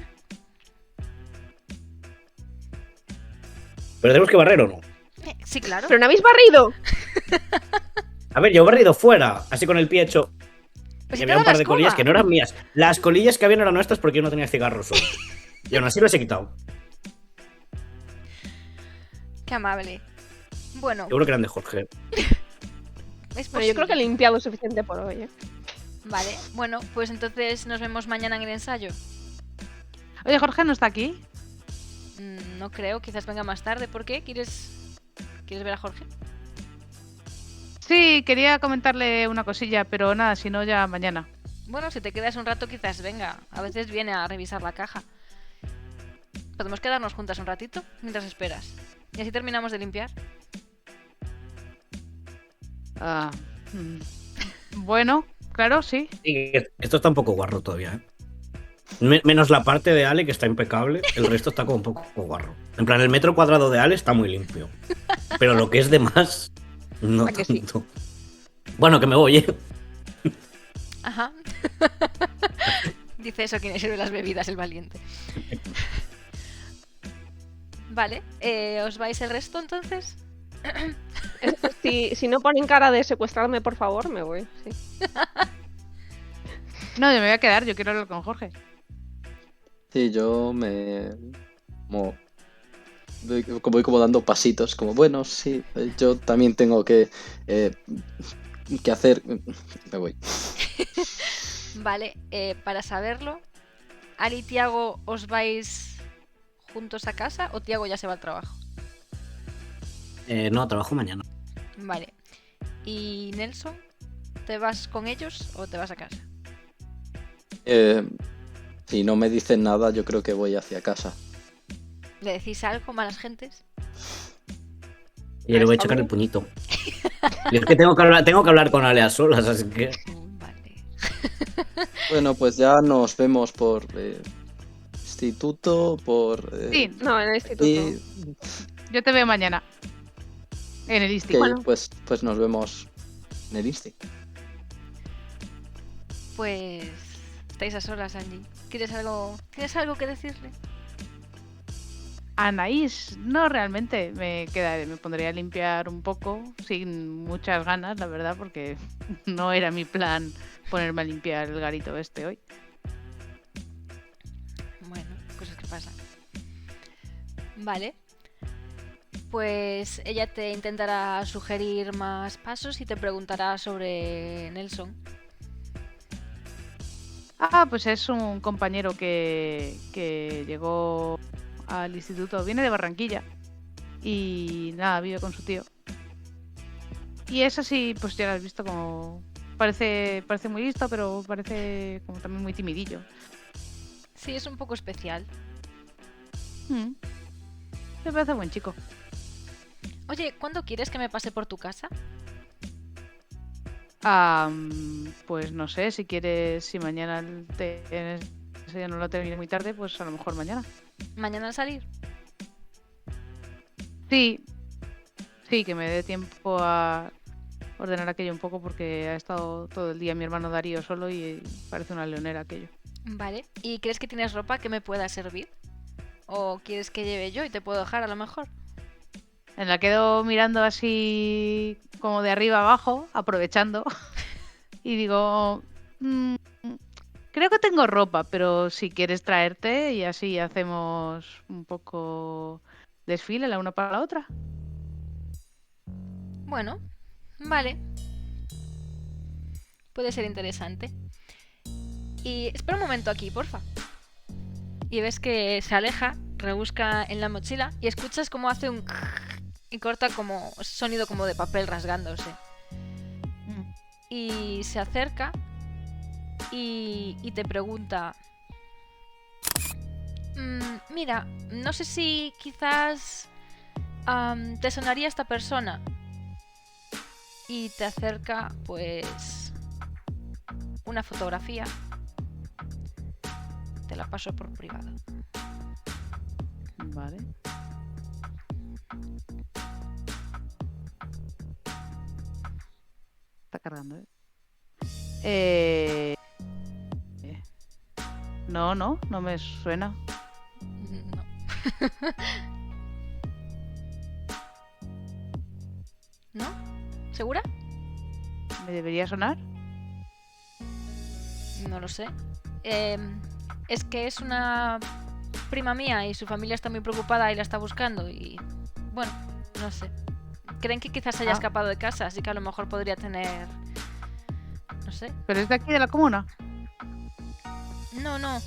S3: ¿Pero tenemos que barrer o no?
S1: Sí, claro.
S4: ¡Pero no habéis barrido!
S3: A ver, yo he barrido fuera, así con el pie hecho.
S1: Pues
S3: Y
S1: si te
S3: había
S1: da
S3: un par
S1: la
S3: de colillas
S1: escoba.
S3: que no eran mías. Las colillas que habían eran nuestras porque yo no tenía cigarros hoy. Y aún así las he quitado.
S1: Qué amable. Bueno,
S3: Seguro que eran de Jorge.
S1: es
S4: Bueno, yo creo que he
S1: posible.
S4: limpiado suficiente por hoy, ¿eh?
S1: Vale, bueno, pues entonces nos vemos mañana en el ensayo.
S5: Oye, Jorge no está aquí.
S1: No creo, quizás venga más tarde. ¿Por qué? ¿Quieres ver a Jorge?
S5: Sí, quería comentarle una cosilla, pero nada, si no ya mañana.
S1: Bueno, si te quedas un rato quizás venga. A veces viene a revisar la caja. ¿Podemos quedarnos juntas un ratito mientras esperas? Y así terminamos de limpiar.
S5: Ah, bueno, claro, sí.
S3: Y esto está un poco guarro todavía, ¿eh? Menos la parte de Ale, que está impecable. El resto está como un poco guarro. En plan, el metro cuadrado de Ale está muy limpio. Pero lo que es de más, no
S4: ¿A que sí?
S3: tanto. Bueno, que me voy, ¿eh?
S1: Ajá. Dice eso quien le sirve las bebidas, el valiente. Vale, ¿os vais el resto entonces?
S4: Si no ponen cara de secuestrarme, por favor, me voy. Sí.
S5: No, yo me voy a quedar, yo quiero hablar con Jorge.
S2: Sí, yo voy como dando pasitos, como bueno, sí, yo también tengo que hacer. Me voy.
S1: Vale, para saberlo, ¿Ali y Tiago os vais juntos a casa o Tiago ya se va al trabajo?
S3: No, trabajo mañana.
S1: Vale. ¿Y Nelson? ¿Te vas con ellos o te vas a casa?
S2: Si no me dicen nada, yo creo que voy hacia casa.
S1: ¿Le decís algo, malas gentes?
S3: Y yo le voy a checar el puñito. Y es que tengo que hablar con Ale a solas, así que.
S1: Vale.
S2: Bueno, pues ya nos vemos por instituto, por.
S5: Sí,
S4: No, en el instituto.
S2: y
S5: yo te veo mañana. En el Insti.
S2: que,
S4: Bueno.
S2: pues nos vemos en el Insti.
S1: Pues estáis a solas, Angie. ¿Tienes algo que decirle?
S5: Anaís, no realmente. Me pondría a limpiar un poco, sin muchas ganas, la verdad, porque no era mi plan ponerme a limpiar el garito este hoy.
S1: Bueno, cosas que pasan. Vale. Pues ella te intentará sugerir más pasos y te preguntará sobre Nelson.
S5: Ah, pues es un compañero que llegó al instituto, viene de Barranquilla y nada, vive con su tío. Y es así, pues ya lo has visto como... Parece muy listo, pero parece como también muy timidillo.
S1: Sí, es un poco especial.
S5: Me parece buen chico.
S1: Oye, ¿cuándo quieres que me pase por tu casa?
S5: Pues no sé, si quieres, si mañana si no lo termines muy tarde, pues a lo mejor mañana.
S1: ¿Mañana al salir?
S5: Sí, sí, que me dé tiempo a ordenar aquello un poco porque ha estado todo el día mi hermano Darío solo y parece una leonera aquello.
S1: Vale. ¿Y crees que tienes ropa que me pueda servir? ¿O quieres que lleve yo y te puedo dejar a lo mejor?
S5: Me la quedo mirando así como de arriba abajo, aprovechando. Y digo, creo que tengo ropa, pero si quieres traerte y así hacemos un poco desfile la una para la otra.
S1: Bueno, vale. Puede ser interesante. Y espera un momento aquí, porfa. Y ves que se aleja, rebusca en la mochila y escuchas cómo hace un... y corta como sonido como de papel rasgándose.
S5: Mm.
S1: Y se acerca y te pregunta... mira, no sé si quizás te sonaría esta persona. Y te acerca, pues... una fotografía. Te la paso por privado.
S5: Vale. Está cargando, ¿eh? No me suena.
S1: No. ¿No? ¿Segura?
S5: ¿Me debería sonar?
S1: No lo sé. Es que es una prima mía y su familia está muy preocupada y la está buscando y... bueno, no sé. Creen que quizás haya escapado de casa, así que a lo mejor podría tener... no sé.
S5: ¿Pero es de aquí de la comuna?
S1: No.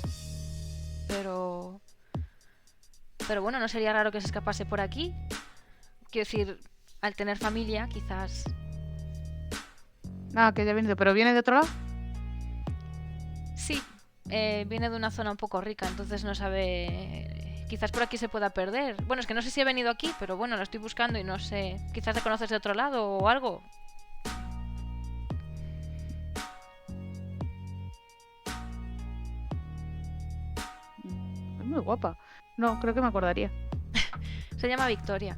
S1: Pero bueno, no sería raro que se escapase por aquí. Quiero decir, al tener familia, quizás...
S5: Que ya ha venido. ¿Pero viene de otro lado?
S1: Sí, viene de una zona un poco rica, entonces no sabe... quizás por aquí se pueda perder. Bueno, es que no sé si he venido aquí, pero bueno, lo estoy buscando y no sé... quizás te conoces de otro lado o algo.
S5: Es muy guapa. No, creo que me acordaría.
S1: Se llama Victoria.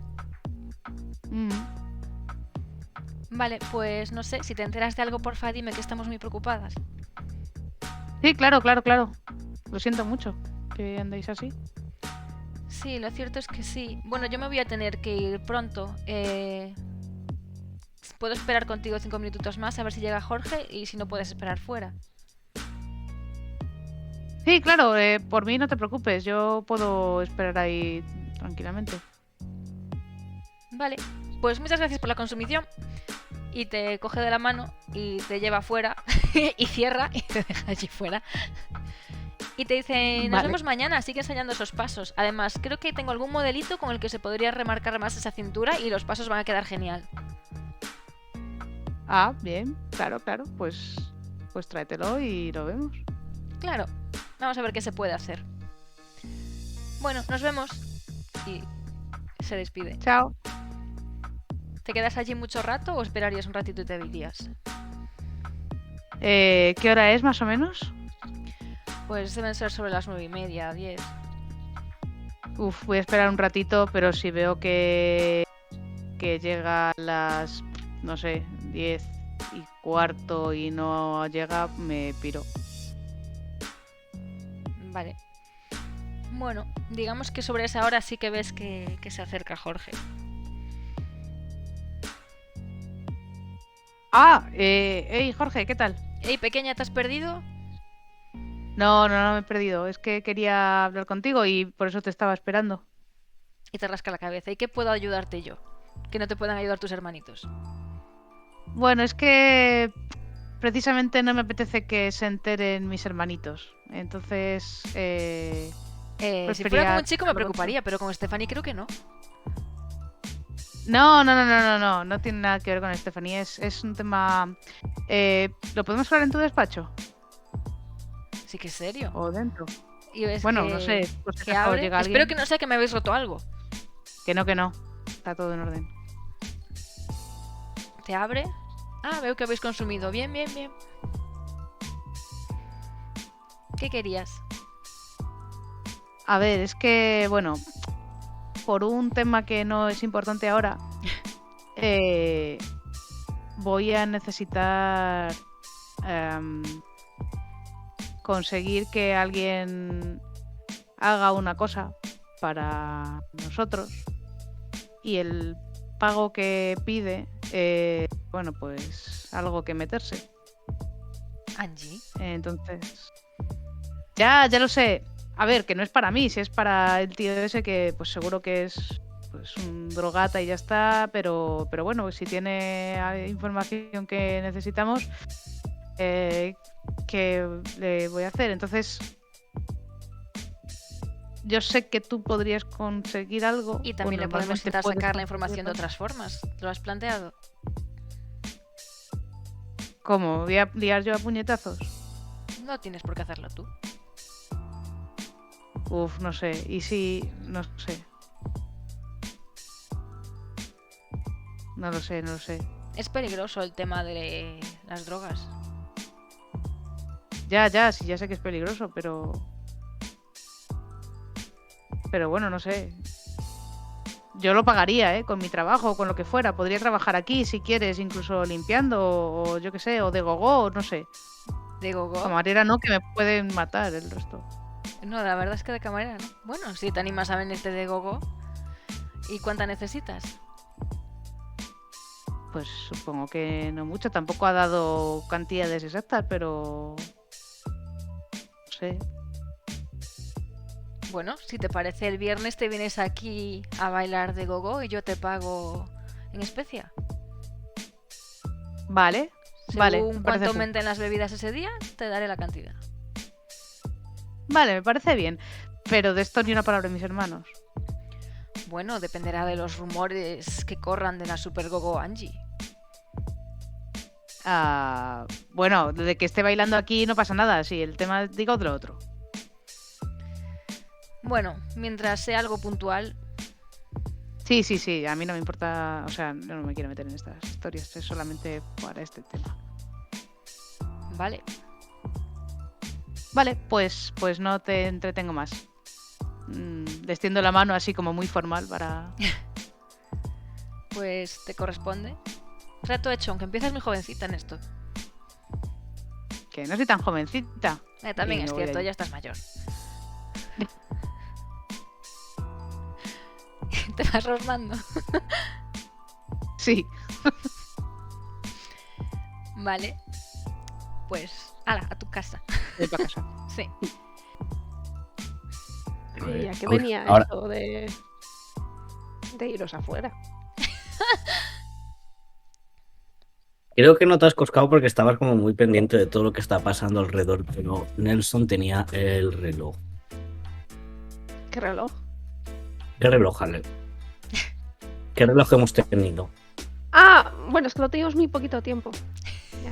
S1: Vale, pues no sé, si te enteras de algo, porfa, dime que estamos muy preocupadas.
S5: Sí, claro. Lo siento mucho que andéis así.
S1: Sí, lo cierto es que sí. Bueno, yo me voy a tener que ir pronto. Puedo esperar contigo 5 minutitos más a ver si llega Jorge y si no puedes esperar fuera.
S5: Sí, claro, por mí no te preocupes. Yo puedo esperar ahí tranquilamente.
S1: Vale, pues muchas gracias por la consumición. Y te coge de la mano y te lleva fuera y cierra y te deja allí fuera. Y te dice, nos
S5: Vale.
S1: vemos mañana, sigue ensayando esos pasos. Además, creo que tengo algún modelito con el que se podría remarcar más esa cintura y los pasos van a quedar genial.
S5: Bien, claro. Pues tráetelo y lo vemos.
S1: Claro, vamos a ver qué se puede hacer. Bueno, nos vemos. Y se despide.
S5: Chao.
S1: ¿Te quedas allí mucho rato o esperarías un ratito y te irías?
S5: ¿Qué hora es más o menos?
S1: Pues deben ser sobre las 9:30, 10.
S5: Voy a esperar un ratito, pero si veo que llega a las, no sé, 10:15 y no llega, me piro.
S1: Vale. Bueno, digamos que sobre esa hora sí que ves que se acerca Jorge.
S5: Hey Jorge, ¿qué tal?
S1: Ey, pequeña, ¿te has perdido?
S5: No me he perdido. Es que quería hablar contigo y por eso te estaba esperando.
S1: Y te rasca la cabeza. ¿Y qué puedo ayudarte yo? Que no te puedan ayudar tus hermanitos.
S5: Bueno, es que precisamente no me apetece que se enteren mis hermanitos. Entonces,
S1: Si
S5: prefería
S1: fuera como un chico me
S5: hablarlo
S1: preocuparía, pero con Stephanie creo que no.
S5: No tiene nada que ver con Estefanía. Es un tema. ¿Lo podemos hablar en tu despacho?
S1: Sí que es serio.
S5: ¿O dentro?
S1: Y ves
S5: Bueno,
S1: que,
S5: no sé. Pues
S1: que abre. Espero que no sea que me habéis roto algo.
S5: Que no. Está todo en orden.
S1: Te abre. Ah, veo que habéis consumido. Bien. ¿Qué querías?
S5: A ver, es que, bueno, por un tema que no es importante ahora, voy a necesitar conseguir que alguien haga una cosa para nosotros y el pago que pide, bueno, pues algo que meterse.
S1: Angie.
S5: Entonces, ya lo sé. A ver, que no es para mí, si es para el tío ese que pues seguro que es pues un drogata y ya está, pero bueno, si tiene información que necesitamos, ¿qué le voy a hacer? Entonces, yo sé que tú podrías conseguir algo.
S1: Y también le podemos
S5: normalmente
S1: intentar
S5: puedes
S1: sacar la información de
S5: conseguirlo.
S1: otras formas. ¿Lo has planteado?
S5: ¿Cómo? ¿Voy a liar yo a puñetazos?
S1: No tienes por qué hacerlo tú.
S5: Uf, no sé. Y si... no sé. No lo sé.
S1: Es peligroso el tema de las drogas.
S5: Sí, ya sé que es peligroso, pero bueno, no sé. Yo lo pagaría, con mi trabajo, con lo que fuera. Podría trabajar aquí si quieres, incluso limpiando, o yo qué sé, o de gogó, no sé.
S1: ¿De gogo?
S5: Camarera no, que me pueden matar el resto.
S1: No, la verdad es que de camarera no. Bueno, si te animas a venirte de gogo. ¿Y cuánta necesitas?
S5: Pues supongo que no mucho. Tampoco ha dado cantidades exactas, pero... no sé.
S1: Bueno, si te parece, el viernes te vienes aquí a bailar de gogo y yo te pago en especia.
S5: Vale. Vale,
S1: Según
S5: me parece
S1: cuánto
S5: bien.
S1: aumenten las bebidas ese día, te daré la cantidad.
S5: Vale, me parece bien. Pero de esto ni una palabra de mis hermanos.
S1: Bueno, dependerá de los rumores que corran de la super gogo Angie.
S5: Bueno, de que esté bailando aquí no pasa nada. Sí, el tema digo de lo otro.
S1: Bueno, mientras sea algo puntual,
S5: Sí, a mí no me importa, o sea, yo no me quiero meter en estas historias, es solamente para este tema.
S1: vale.
S5: Vale, pues no te entretengo más. Le extiendo la mano así como muy formal para...
S1: Pues te corresponde. Trato hecho, aunque empiezas muy jovencita en esto.
S5: Que no soy tan jovencita.
S1: También
S5: Y
S1: es
S5: me voy
S1: cierto,
S5: ahí.
S1: ya estás mayor. Te vas rosnando.
S5: Sí.
S1: Vale. Pues, ala, a tu casa.
S5: Voy para casa.
S1: Sí.
S4: ¿Y a qué
S3: Uy,
S4: venía
S3: ahora-
S4: esto de iros afuera?
S3: Creo que no te has coscado porque estabas como muy pendiente de todo lo que está pasando alrededor, pero Nelson tenía el reloj.
S4: ¿Qué reloj?
S3: ¿Qué reloj, Ale? ¿Qué reloj hemos tenido?
S4: Ah, bueno, es que lo teníamos muy poquito tiempo.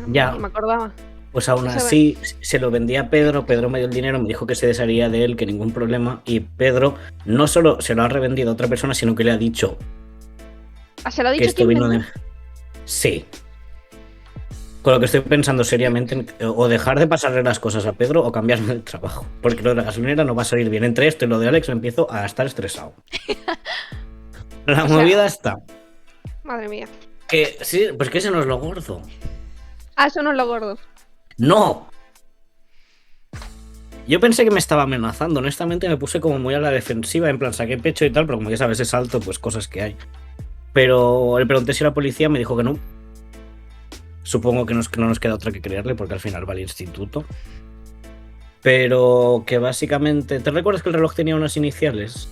S3: Ya.
S4: No me acordaba.
S3: Pues aún
S4: Se ve.
S3: así se lo vendí a Pedro, Pedro me dio el dinero, me dijo que se desharía de él, que ningún problema, y Pedro no solo se lo ha revendido a otra persona, sino que le ha dicho
S4: Ah, ¿se lo ha
S3: que
S4: dicho
S3: esto
S4: quién
S3: vino
S4: vendió?
S3: de... Sí. Con lo que estoy pensando seriamente en o dejar de pasarle las cosas a Pedro o cambiarme de trabajo, porque lo de la gasolinera no va a salir bien. Entre esto y lo de Alex me empiezo a estar estresado. La
S4: O sea-
S3: movida está
S4: Madre mía.
S3: que sí, pues que ese no es lo gordo.
S4: Ah, eso no es lo gordo.
S3: ¡No! Yo pensé que me estaba amenazando, honestamente me puse como muy a la defensiva, en plan saqué pecho y tal, pero como ya sabes, es alto, pues cosas que hay. Pero le pregunté si era policía, me dijo que no. Supongo que no nos queda otra que creerle, porque al final va al instituto. Pero que básicamente... ¿Te recuerdas que el reloj tenía unas iniciales?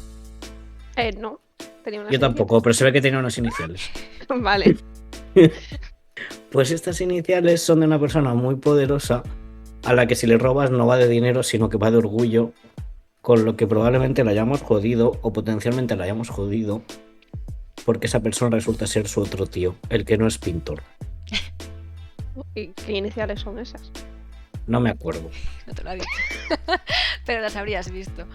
S4: No. Tenía una
S3: Yo tampoco, pero se ve que tenía unas iniciales.
S4: Vale.
S3: Pues estas iniciales son de una persona muy poderosa a la que si le robas no va de dinero, sino que va de orgullo, con lo que probablemente la hayamos jodido o potencialmente la hayamos jodido porque esa persona resulta ser su otro tío, el que no es pintor.
S4: ¿Y qué iniciales son esas?
S3: No me acuerdo.
S1: No te lo ha dicho. Pero las habrías visto.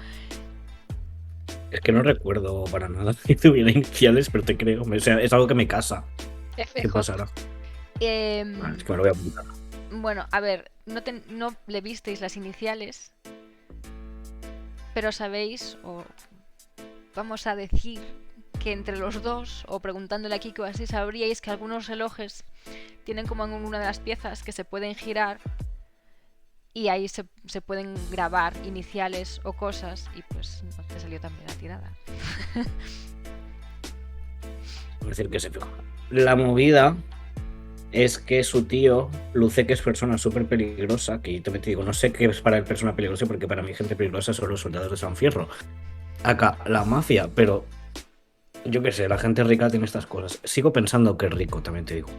S3: Es que no recuerdo para nada que tuviera iniciales, pero te creo. O sea, es algo que me casa. ¿Qué
S4: FJ.
S3: pasará? Es que me lo voy a apuntar.
S1: Bueno, a ver, no le visteis las iniciales, pero sabéis, o vamos a decir que entre los dos, o preguntándole a Kiko así, sabríais que algunos relojes tienen como en una de las piezas que se pueden girar y ahí se pueden grabar iniciales o cosas, y pues no te salió tan bien la tirada.
S3: Es decir, que se fijó. La movida es que su tío luce que es persona súper peligrosa, que yo también te digo, no sé qué es para él persona peligrosa, porque para mí gente peligrosa son los soldados de San Fierro. Acá, la mafia, pero yo qué sé, la gente rica tiene estas cosas. Sigo pensando que es rico, también te digo.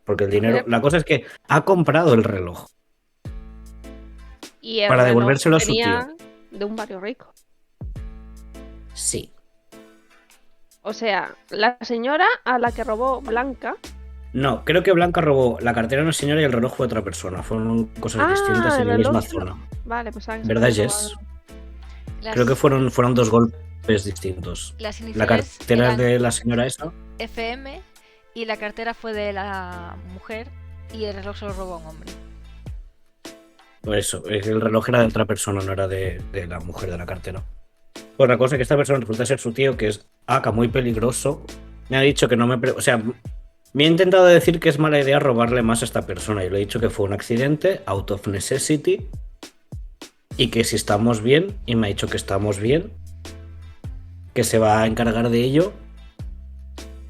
S3: Porque el dinero... La cosa es que ha comprado el reloj
S4: Y el
S3: para
S4: reloj
S3: devolvérselo a su
S4: venía
S3: tío.
S4: de un barrio rico.
S3: Sí.
S4: O sea, la señora a la que robó Blanca.
S3: No, creo que Blanca robó la cartera de una señora y el reloj fue otra persona. Fueron cosas distintas en
S4: el
S3: la misma
S4: reloj.
S3: zona.
S4: Vale, pues sabes.
S3: ¿Verdad, Jess? Creo que fueron dos golpes distintos.
S1: Las
S3: La
S1: iniciales
S3: cartera
S1: eran
S3: de la señora esa.
S1: FM y la cartera fue de la mujer y el reloj se lo robó a un hombre.
S3: Pues eso, el reloj era de otra persona, no era de la mujer de la cartera. Otra cosa es que esta persona resulta ser su tío, que es acá muy peligroso. Me ha dicho que no me... O sea, me ha intentado decir que es mala idea robarle más a esta persona. Y le he dicho que fue un accidente, out of necessity. Y que si estamos bien, y me ha dicho que estamos bien, que se va a encargar de ello.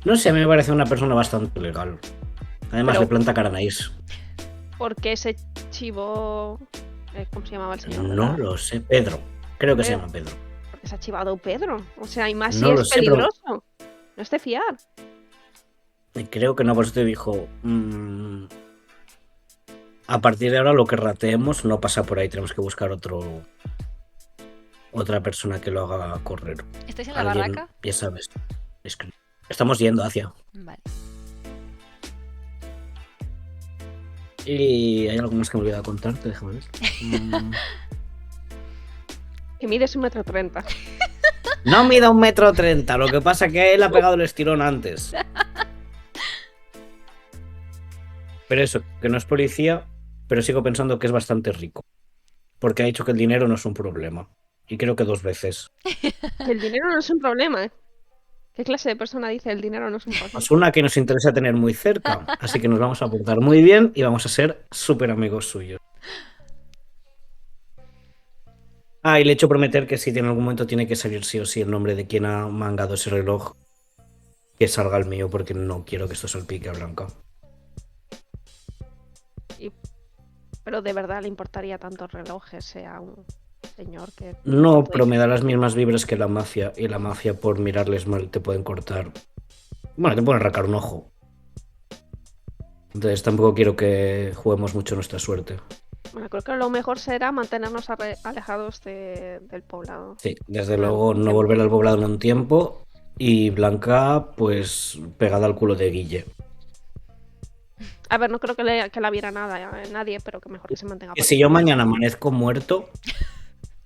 S3: No sé, me parece una persona bastante legal. Además,
S4: Pero-
S3: le planta cara a Anaís.
S4: ¿Por qué ese chivo? ¿Cómo se llamaba el señor?
S3: No lo sé. Pedro. Creo que se
S4: Pedro.
S3: llama Pedro.
S4: ¿Por qué se ha chivado Pedro? O sea, y más si
S3: No lo
S4: es
S3: sé, pero-
S4: peligroso. No es de fiar.
S3: Y creo que no, por eso te dijo. A partir de ahora, lo que rateemos no pasa por ahí. Tenemos que buscar otra persona que lo haga correr.
S1: ¿Estáis en la
S3: Alguien,
S1: barraca?
S3: ya sabes. Estamos yendo hacia.
S1: Vale.
S3: Y hay algo más que me olvidado contarte, déjame ver.
S4: Que mides 1,30 m.
S3: No mida 1,30 m, lo que pasa es que él ha pegado el estirón antes. Pero eso, que no es policía, pero sigo pensando que es bastante rico. Porque ha dicho que el dinero no es un problema. Y creo que 2 veces.
S4: El dinero no es un problema. ¿Qué clase de persona dice el dinero no es un problema?
S3: Es una que nos interesa tener muy cerca. Así que nos vamos a portar muy bien y vamos a ser súper amigos suyos. Ah, y le he hecho prometer que si en algún momento tiene que salir sí o sí el nombre de quien ha mangado ese reloj, que salga el mío, porque no quiero que esto salpique a Blanca.
S4: Pero de verdad le importaría tanto el reloj que sea un señor que...
S3: No, pero me da las mismas vibras que la mafia, y la mafia por mirarles mal te pueden cortar. Bueno, te pueden arrancar un ojo. Entonces tampoco quiero que juguemos mucho nuestra suerte.
S4: Bueno, creo que lo mejor será mantenernos alejados del poblado.
S3: Sí, desde luego no volver al poblado en un tiempo. Y Blanca, pues, pegada al culo de Guille.
S4: A ver, no creo que la viera nadie, pero que mejor que se mantenga.
S3: Que
S4: por
S3: si
S4: ahí.
S3: yo mañana amanezco muerto,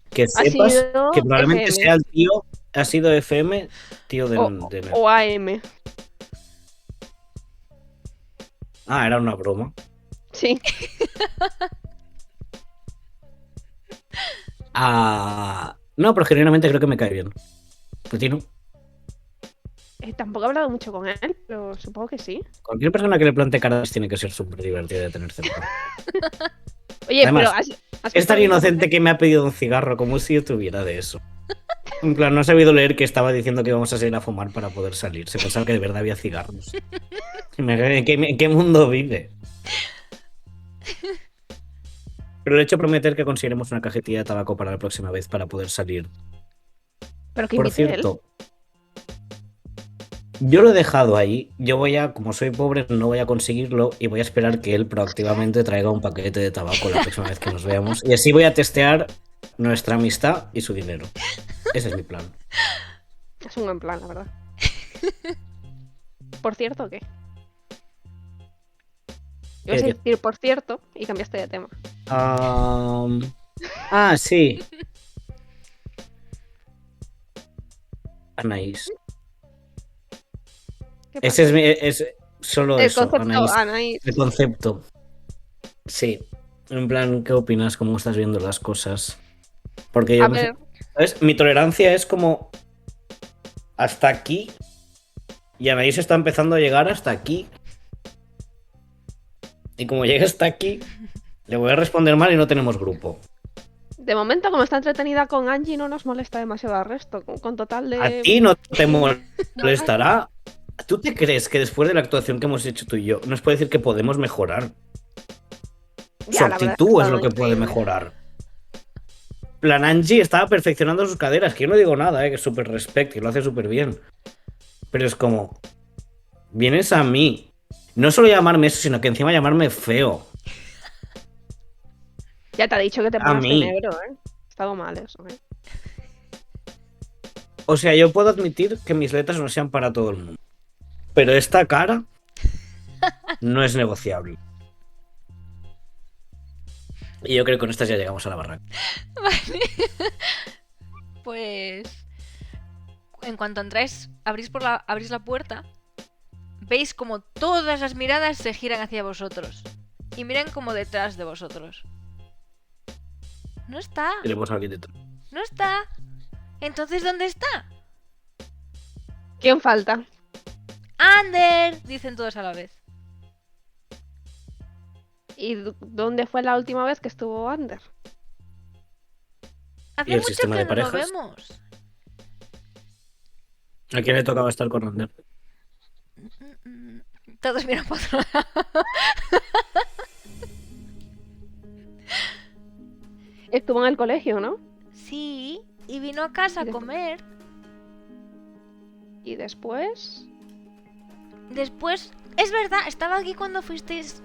S3: que
S4: Ha
S3: sepas
S4: sido
S3: que probablemente
S4: FM.
S3: sea el tío, ha sido FM, tío de...
S4: O AM.
S3: Ah, era una broma.
S4: Sí.
S3: Ah, no, pero genuinamente creo que me cae bien. ¿A ti no?
S4: Tampoco he hablado mucho con él, pero supongo que sí.
S3: Cualquier persona que le plante caras tiene que ser súper divertida de tener cerca.
S4: Oye,
S3: Además,
S4: pero has
S3: Es tan
S4: visto-
S3: inocente que me ha pedido un cigarro, como si yo tuviera de eso. En plan, no ha sabido leer que estaba diciendo que íbamos a salir a fumar para poder salir. Se pensaba que de verdad había cigarros. ¿En qué mundo vive? Pero le he hecho prometer que conseguiremos una cajetilla de tabaco para la próxima vez para poder salir.
S4: Pero que
S3: Por
S4: invite él.
S3: cierto, yo lo he dejado ahí. Yo voy a, como soy pobre, no voy a conseguirlo y voy a esperar que él proactivamente traiga un paquete de tabaco la próxima vez que nos veamos. Y así voy a testear nuestra amistad y su dinero. Ese es mi plan.
S4: Es un buen plan, la verdad. Por cierto, ¿qué? Ibas a
S3: ¿Qué?
S4: decir por cierto y cambiaste de tema.
S3: Sí. Anaís.
S4: ¿Qué pasa?
S3: Ese es mi. Solo
S4: El
S3: eso,
S4: concepto,
S3: Anaís.
S4: Anaís.
S3: El concepto. Sí. En plan, ¿qué opinas? ¿Cómo estás viendo las cosas? Porque yo
S4: A
S3: no sé.
S4: ver,
S3: ¿Sabes? Mi tolerancia es como hasta aquí. Y Anaís está empezando a llegar hasta aquí. Y como llega hasta aquí, le voy a responder mal y no tenemos grupo.
S4: de momento, como está entretenida con Angie, no nos molesta demasiado al resto. Con total
S3: A
S4: de.
S3: ti no te molestará. ¿Tú te crees que después de la actuación que hemos hecho tú y yo, nos puede decir que podemos mejorar? Su
S4: Ya, la verdad es que
S3: actitud es
S4: está
S3: lo que puede
S4: increíble.
S3: mejorar. Plan Angie estaba perfeccionando sus caderas, que yo no digo nada, que es súper respect, que lo hace súper bien. Pero es como, vienes a mí, no solo llamarme eso, sino que encima llamarme feo.
S4: Ya te ha dicho que te
S3: A
S4: pongas de
S3: mí.
S4: negro, ¿eh? Ha estado mal eso, ¿eh?
S3: O sea, yo puedo admitir que mis letras no sean para todo el mundo. Pero esta cara no es negociable. Y yo creo que con estas ya llegamos a la barranca.
S1: Vale. Pues en cuanto entráis, abrís la puerta, veis como todas las miradas se giran hacia vosotros y miran como detrás de vosotros. No está,
S3: Tenemos a alguien dentro.
S1: no está. Entonces, ¿dónde está?
S4: ¿Quién falta?
S1: Ander, dicen todos a la vez.
S4: ¿Y dónde fue la última vez que estuvo Ander?
S1: Hacía
S3: el
S1: mucho
S3: sistema
S1: que
S3: de
S1: no lo
S3: parejas?
S1: vemos.
S3: ¿A quién le tocaba estar con Ander?
S1: Todos miran por otro lado.
S4: Estuvo en el colegio, ¿no?
S1: Sí, y vino a casa a comer.
S4: Y después.
S1: Después, es verdad, estaba aquí cuando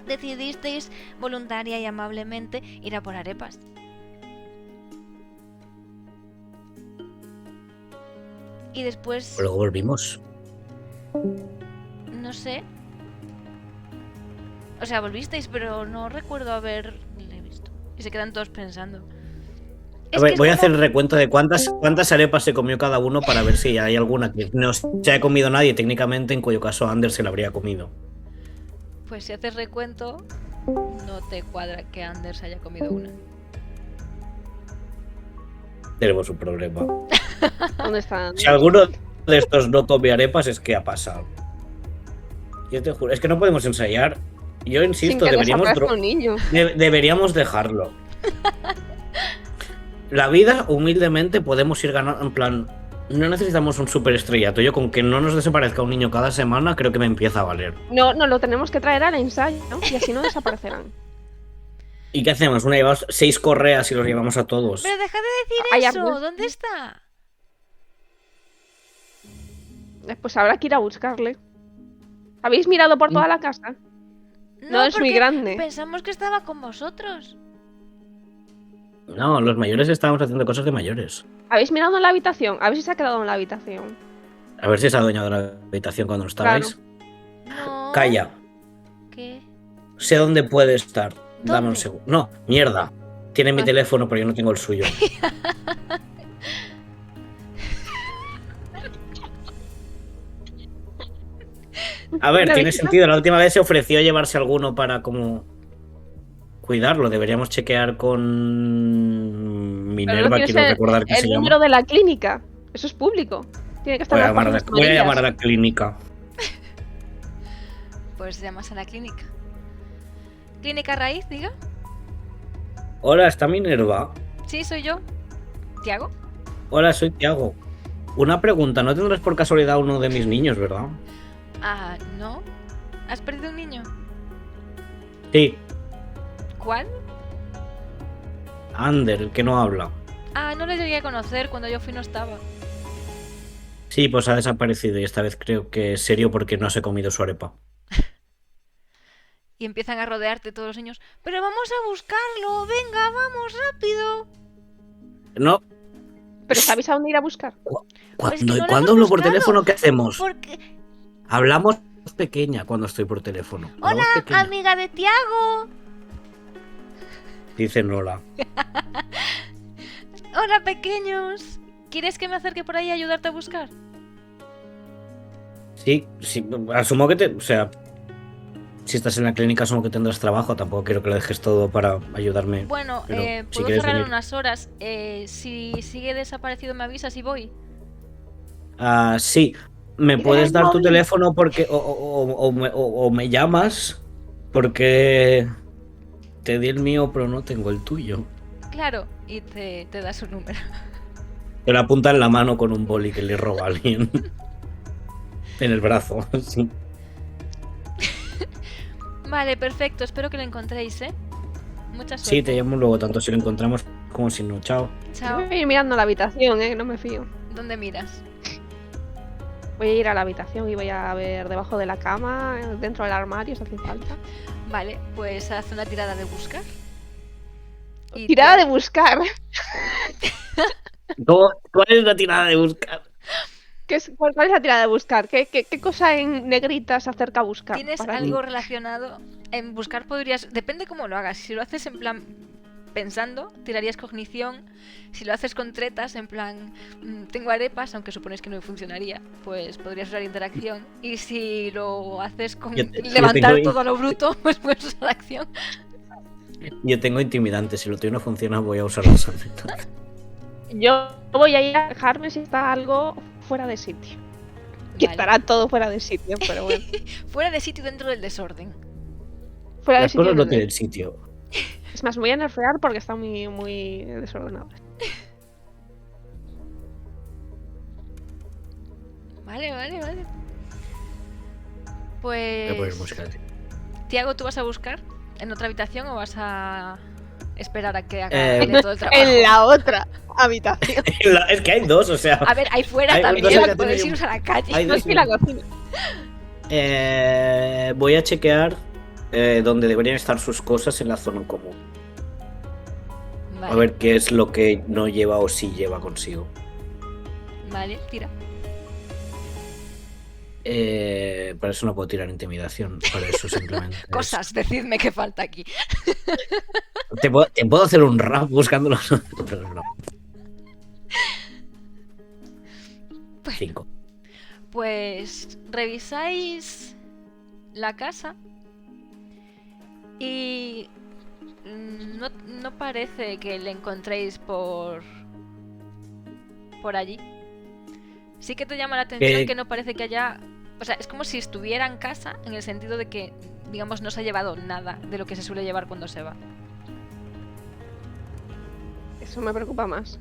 S1: decidisteis voluntaria y amablemente ir a por arepas. Y después,
S3: Luego volvimos.
S1: no sé. O sea, volvisteis, pero no recuerdo haberle visto. Y se quedan todos pensando.
S3: A ver,
S1: es
S3: voy a
S1: como-
S3: hacer el recuento de cuántas arepas se comió cada uno para ver si hay alguna que no se haya comido nadie técnicamente, en cuyo caso Ander se la habría comido.
S1: Pues si haces recuento, no te cuadra que Anders haya comido una.
S3: Tenemos un problema.
S4: ¿Dónde está?
S3: Si alguno de estos no come arepas, es que ha pasado. Yo te juro, es que no podemos ensayar. Yo insisto,
S4: Sin que
S3: deberíamos,
S4: desaparezca un niño.
S3: deberíamos dejarlo. La vida, humildemente, podemos ir ganando. En plan, no necesitamos un superestrellato. Yo con que no nos desaparezca un niño cada semana, creo que me empieza a valer.
S4: No, no, lo tenemos que traer al ensayo, ¿no? Y así no desaparecerán.
S3: ¿Y qué hacemos? Una llevamos 6 correas y los llevamos a todos.
S1: Pero deja de decir
S4: Ay, ya,
S1: eso.
S4: pues.
S1: ¿Dónde está?
S4: Pues habrá que ir a buscarle. ¿Habéis mirado por toda la casa? No es muy
S1: porque
S4: grande.
S1: Pensamos que estaba con vosotros.
S3: No, los mayores estábamos haciendo cosas de mayores.
S4: ¿Habéis mirado en la habitación? A ver si se ha quedado en la habitación.
S3: A ver si se ha adueñado de la habitación cuando no estabais.
S1: No.
S3: Calla,
S1: ¿Qué?
S3: sé dónde puede estar. Dame un
S1: ¿Dónde?
S3: segundo. No, mierda. Tiene mi
S4: Ah.
S3: teléfono, pero yo no tengo el suyo. A ver,
S4: ¿Lo
S3: tiene
S4: habéis visto?
S3: sentido. La última vez se ofreció llevarse alguno para como cuidarlo. Deberíamos chequear con
S4: Pero
S3: Minerva,
S4: no tienes
S3: quiero recordar que se
S4: el
S3: llama.
S4: número de la clínica. Eso es público. Tiene que estar
S3: Voy a
S4: en las
S3: llamar a
S4: páginas
S3: la- voy a llamar a
S4: amarillas.
S3: la clínica.
S1: Pues llamas a la clínica. ¿Clínica raíz, diga?
S3: Hola, ¿está Minerva?
S1: Sí, soy yo. ¿Tiago?
S3: Hola, soy Tiago. Una pregunta, ¿no tendrás por casualidad uno de mis niños, verdad?
S1: Ah, ¿no? ¿Has perdido un niño?
S3: Sí,
S1: ¿Cuál?
S3: Ander, el que no habla.
S1: Ah, no le llegué a conocer. Cuando yo fui no estaba.
S3: Sí, pues ha desaparecido y esta vez creo que es serio porque no se ha comido su arepa.
S1: Y empiezan a rodearte todos los niños. Pero vamos a buscarlo. Venga, vamos, rápido.
S3: No,
S4: Pero ¿sabéis a dónde ir a buscar?
S1: Pues que no lo
S3: ¿Cuándo
S1: hemos
S3: hablo por
S1: buscado.
S3: teléfono? ¿Qué hacemos?
S1: Porque...
S3: Hablamos pequeña cuando estoy por teléfono. Hablamos
S1: Hola,
S3: pequeña.
S1: amiga de Tiago.
S3: Dicen hola.
S1: Hola, pequeños. ¿Quieres que me acerque por ahí a ayudarte a buscar?
S3: Sí, asumo que te... O sea, si estás en la clínica solo que tendrás trabajo, tampoco quiero que lo dejes todo para ayudarme.
S1: Bueno,
S3: pero si
S1: puedo
S3: quieres
S1: cerrar en
S3: venir.
S1: unas horas. Si sigue desaparecido me avisas y voy.
S3: Sí, ¿me
S4: Mira
S3: puedes
S4: el
S3: dar tu
S4: móvil.
S3: teléfono porque o me llamas? Porque te di el mío, pero no tengo el tuyo.
S1: Claro, y te da su número.
S3: Te lo apunta en la mano con un boli que le roba a alguien. En el brazo, sí.
S1: Vale, perfecto. Espero que lo encontréis, ¿eh? Mucha suerte.
S3: Sí, te llamo luego, tanto si lo encontramos como si no. Chao.
S4: Yo
S1: Chao.
S4: voy a ir mirando la habitación, no me fío.
S1: ¿Dónde miras?
S4: Voy a ir a la habitación y voy a ver debajo de la cama, dentro del armario, si hace falta.
S1: Vale, pues haz una tirada de buscar. Y
S4: Tirada
S1: te-
S4: de buscar.
S3: ¿Cuál es la tirada de buscar?
S4: ¿Cuál es la tirada de buscar? ¿Qué cosa en negrita se acerca a buscar?
S1: ¿Tienes
S4: para
S1: algo
S4: mí?
S1: relacionado? En buscar podrías... Depende cómo lo hagas. Si lo haces en plan pensando, tirarías cognición. Si lo haces con tretas, en plan tengo arepas, aunque supones que no funcionaría, pues podrías usar interacción. Y si lo haces con
S3: Yo
S1: levantar
S3: tengo-
S1: todo a lo bruto, pues puedes usar acción.
S3: Yo tengo intimidante, si lo tuyo no funciona voy a usar la salveta.
S4: Yo voy a ir a dejarme si está algo fuera de sitio. Que
S1: Vale.
S4: estará todo fuera de sitio, pero bueno.
S1: Fuera de sitio dentro del desorden.
S4: Fuera de
S3: Las
S4: sitio.
S3: cosas no
S4: ¿dónde?
S3: tienen sitio.
S4: Es más, me voy a nerfear porque está muy desordenado.
S1: Vale.
S3: Voy a poner
S1: Pues...
S3: música.
S1: Tiago, ¿tú vas a buscar en otra habitación o vas a esperar a que haga
S3: Eh,
S1: Aile todo el trabajo?
S4: En la otra habitación.
S3: Es que hay dos, o sea.
S1: A ver, ahí fuera
S3: Hay
S1: también,
S3: dos habitaciones
S1: podéis
S3: y un-
S1: iros a la calle.
S3: hay
S4: No
S3: dos
S4: estoy en la cocina.
S3: Voy a chequear donde deberían estar sus cosas en la zona común.
S1: Vale,
S3: A ver qué es lo que no lleva o sí lleva consigo.
S1: vale, tira.
S3: Para eso no puedo tirar intimidación. Para eso simplemente.
S1: Cosas, decidme qué falta aquí.
S3: Te puedo hacer un rap buscándolo. Pero no. 5.
S1: Pues revisáis la casa y no parece que le encontréis por allí. Sí que te llama la atención que no parece que haya... O sea, es como si estuviera en casa en el sentido de que, digamos, no se ha llevado nada de lo que se suele llevar cuando se va.
S4: Eso me preocupa más.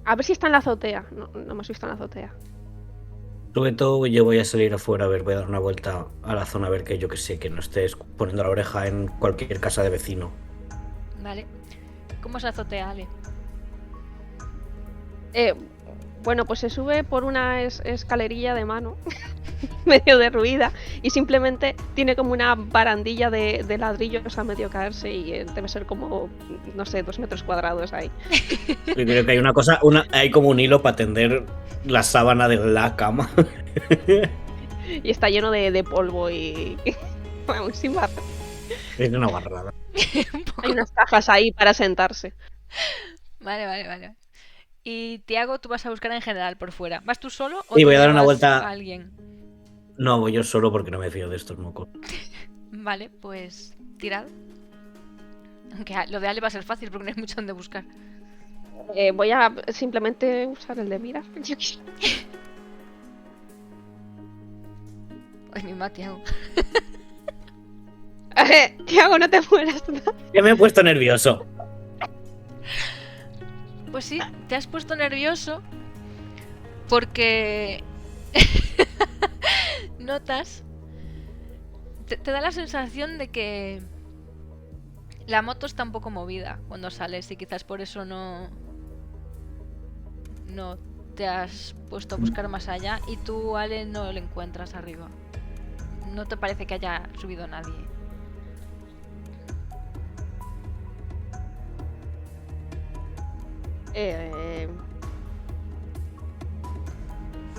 S4: A ver si está en la azotea. No hemos visto en la azotea.
S3: Sobre todo yo voy a salir afuera a ver, voy a dar una vuelta a la zona a ver que yo que sé, que no estés poniendo la oreja en cualquier casa de vecino.
S1: Vale. ¿Cómo se azotea, Ale?
S4: Bueno, pues se sube por una escalerilla de mano, medio derruida, y simplemente tiene como una barandilla de ladrillos a medio caerse y debe ser como, no sé, 2 metros cuadrados ahí.
S3: Yo creo que hay una cosa, hay como un hilo para tender la sábana de la cama.
S4: Y está lleno de polvo y... Vamos, sin barra.
S3: Es una barrada.
S1: Un poco.
S4: Hay unas cajas ahí para sentarse.
S1: Vale. Y Tiago, tú vas a buscar en general por fuera. ¿Vas tú solo o
S3: Sí,
S1: te
S3: voy a dar una
S1: llevas
S3: vuelta.
S1: a alguien?
S3: No, voy yo solo porque no me fío de estos mocos.
S1: Vale, pues tirad. Aunque lo de Ale va a ser fácil porque no hay mucho donde buscar.
S4: Voy a simplemente usar el de mirar.
S1: Ay, mi ma, Tiago.
S4: ¿Qué hago? No te mueras.
S3: Ya me he puesto nervioso.
S1: Pues sí, te has puesto nervioso porque notas, te da la sensación de que la moto está un poco movida cuando sales y quizás por eso no te has puesto a buscar más allá y tú, Ale, no le encuentras arriba. No te parece que haya subido nadie.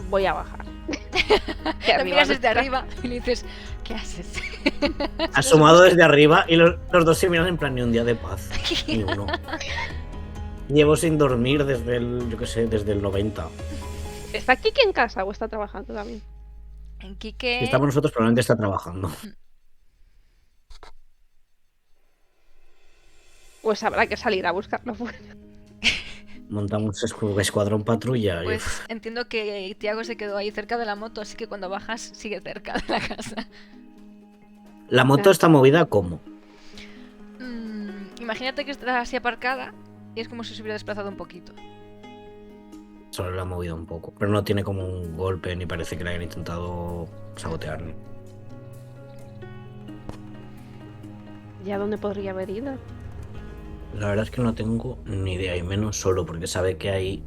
S4: Voy a bajar.
S1: Te miras
S4: no
S1: desde
S4: está.
S1: arriba y le dices, ¿qué haces?
S3: Asomado desde arriba y los dos se miran en plan ni un día de paz. Ni uno. Llevo sin dormir desde el, yo qué sé, desde el 90.
S4: ¿Está Kiki en casa o está trabajando también?
S1: En
S3: Si
S1: Quique...
S3: estamos nosotros, probablemente está trabajando.
S4: Pues habrá que salir a buscarlo fuera.
S3: Montamos escuadrón patrulla.
S1: Pues entiendo que Tiago se quedó ahí cerca de la moto, así que cuando bajas sigue cerca de la casa.
S3: La moto está movida como.
S1: Imagínate que está así aparcada y es como si se hubiera desplazado un poquito.
S3: Solo la ha movido un poco. Pero no tiene como un golpe ni parece que le hayan intentado sabotear.
S4: ¿Y a dónde podría haber ido?
S3: La verdad es que no tengo ni idea, y menos solo porque sabe que hay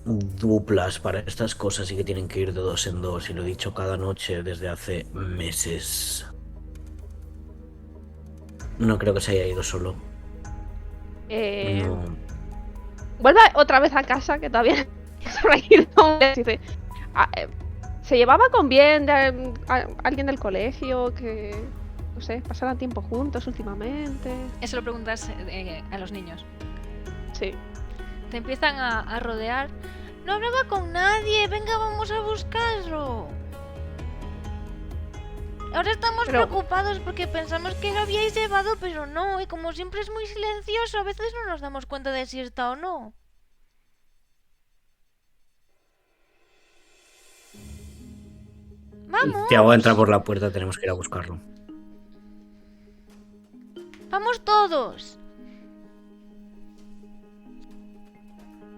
S3: duplas para estas cosas y que tienen que ir de 2 en 2. Y lo he dicho cada noche desde hace meses. No creo que se haya ido solo. No.
S4: Vuelve otra vez a casa, que todavía no ha ido. Dice, ¿se llevaba con bien de alguien del colegio? Que, no sé, pasaran tiempo juntos últimamente.
S1: Eso lo preguntas a los niños.
S4: Sí.
S1: Te empiezan a rodear. No hablaba con nadie, venga, vamos a buscarlo. Ahora estamos preocupados porque pensamos que lo habíais llevado, pero no. Y como siempre es muy silencioso, a veces no nos damos cuenta de si está o no. ¡Vamos!
S3: Tiago entra por la puerta, tenemos que ir a buscarlo.
S1: ¡Vamos todos!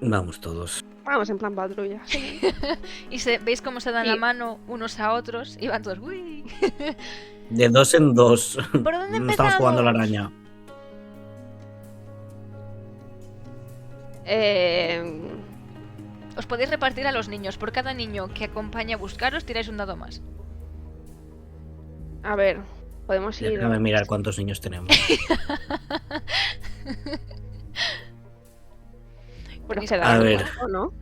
S3: Vamos todos.
S4: Vamos en plan patrulla. Sí.
S1: Y veis cómo se dan la mano unos a otros y van todos. ¡Uy!
S3: De 2 en 2.
S1: ¿Por dónde empezamos?
S3: Estamos jugando a la araña.
S1: Os podéis repartir a los niños. Por cada niño que acompaña a buscaros, tiráis un dado más.
S4: A ver, podemos ir.
S3: Déjame mirar cuántos niños tenemos.
S4: Bueno,
S3: a ver.
S4: 4, ¿no?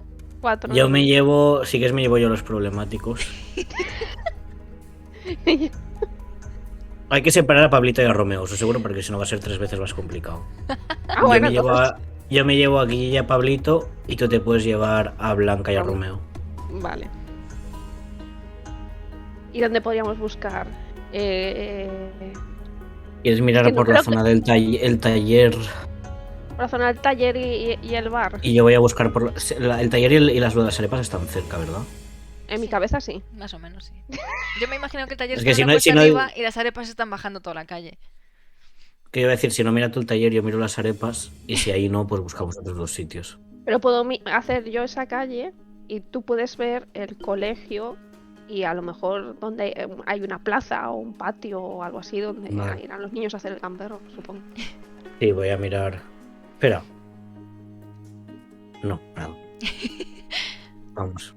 S4: 4.
S3: Yo me llevo. Si quieres, me llevo yo los problemáticos. Hay que separar a Pablito y a Romeo, eso seguro, porque si no va a ser 3 veces más complicado.
S4: Bueno,
S3: yo me llevo a Guille y a Pablito y tú te puedes llevar a Blanca y a Romeo.
S4: Vale. ¿Y dónde podríamos buscar?
S3: ¿Quieres mirar por la zona del taller?
S4: Por la zona del taller y el bar.
S3: Y yo voy a buscar por el taller y las ruedas arepas están cerca, ¿verdad?
S4: En mi cabeza sí.
S1: Más o menos, sí. Yo me imagino que el taller
S3: Es que
S1: está
S3: si no
S1: arriba y las arepas están bajando toda la calle.
S3: Que iba a decir, si no mira tú el taller, yo miro las arepas y si ahí no, pues buscamos otros 2 sitios.
S4: Pero puedo hacer yo esa calle y tú puedes ver el colegio y a lo mejor donde hay una plaza o un patio o algo así donde irán los niños a hacer el gamberro, supongo.
S3: Sí, voy a mirar. Espera. No, nada. Vamos.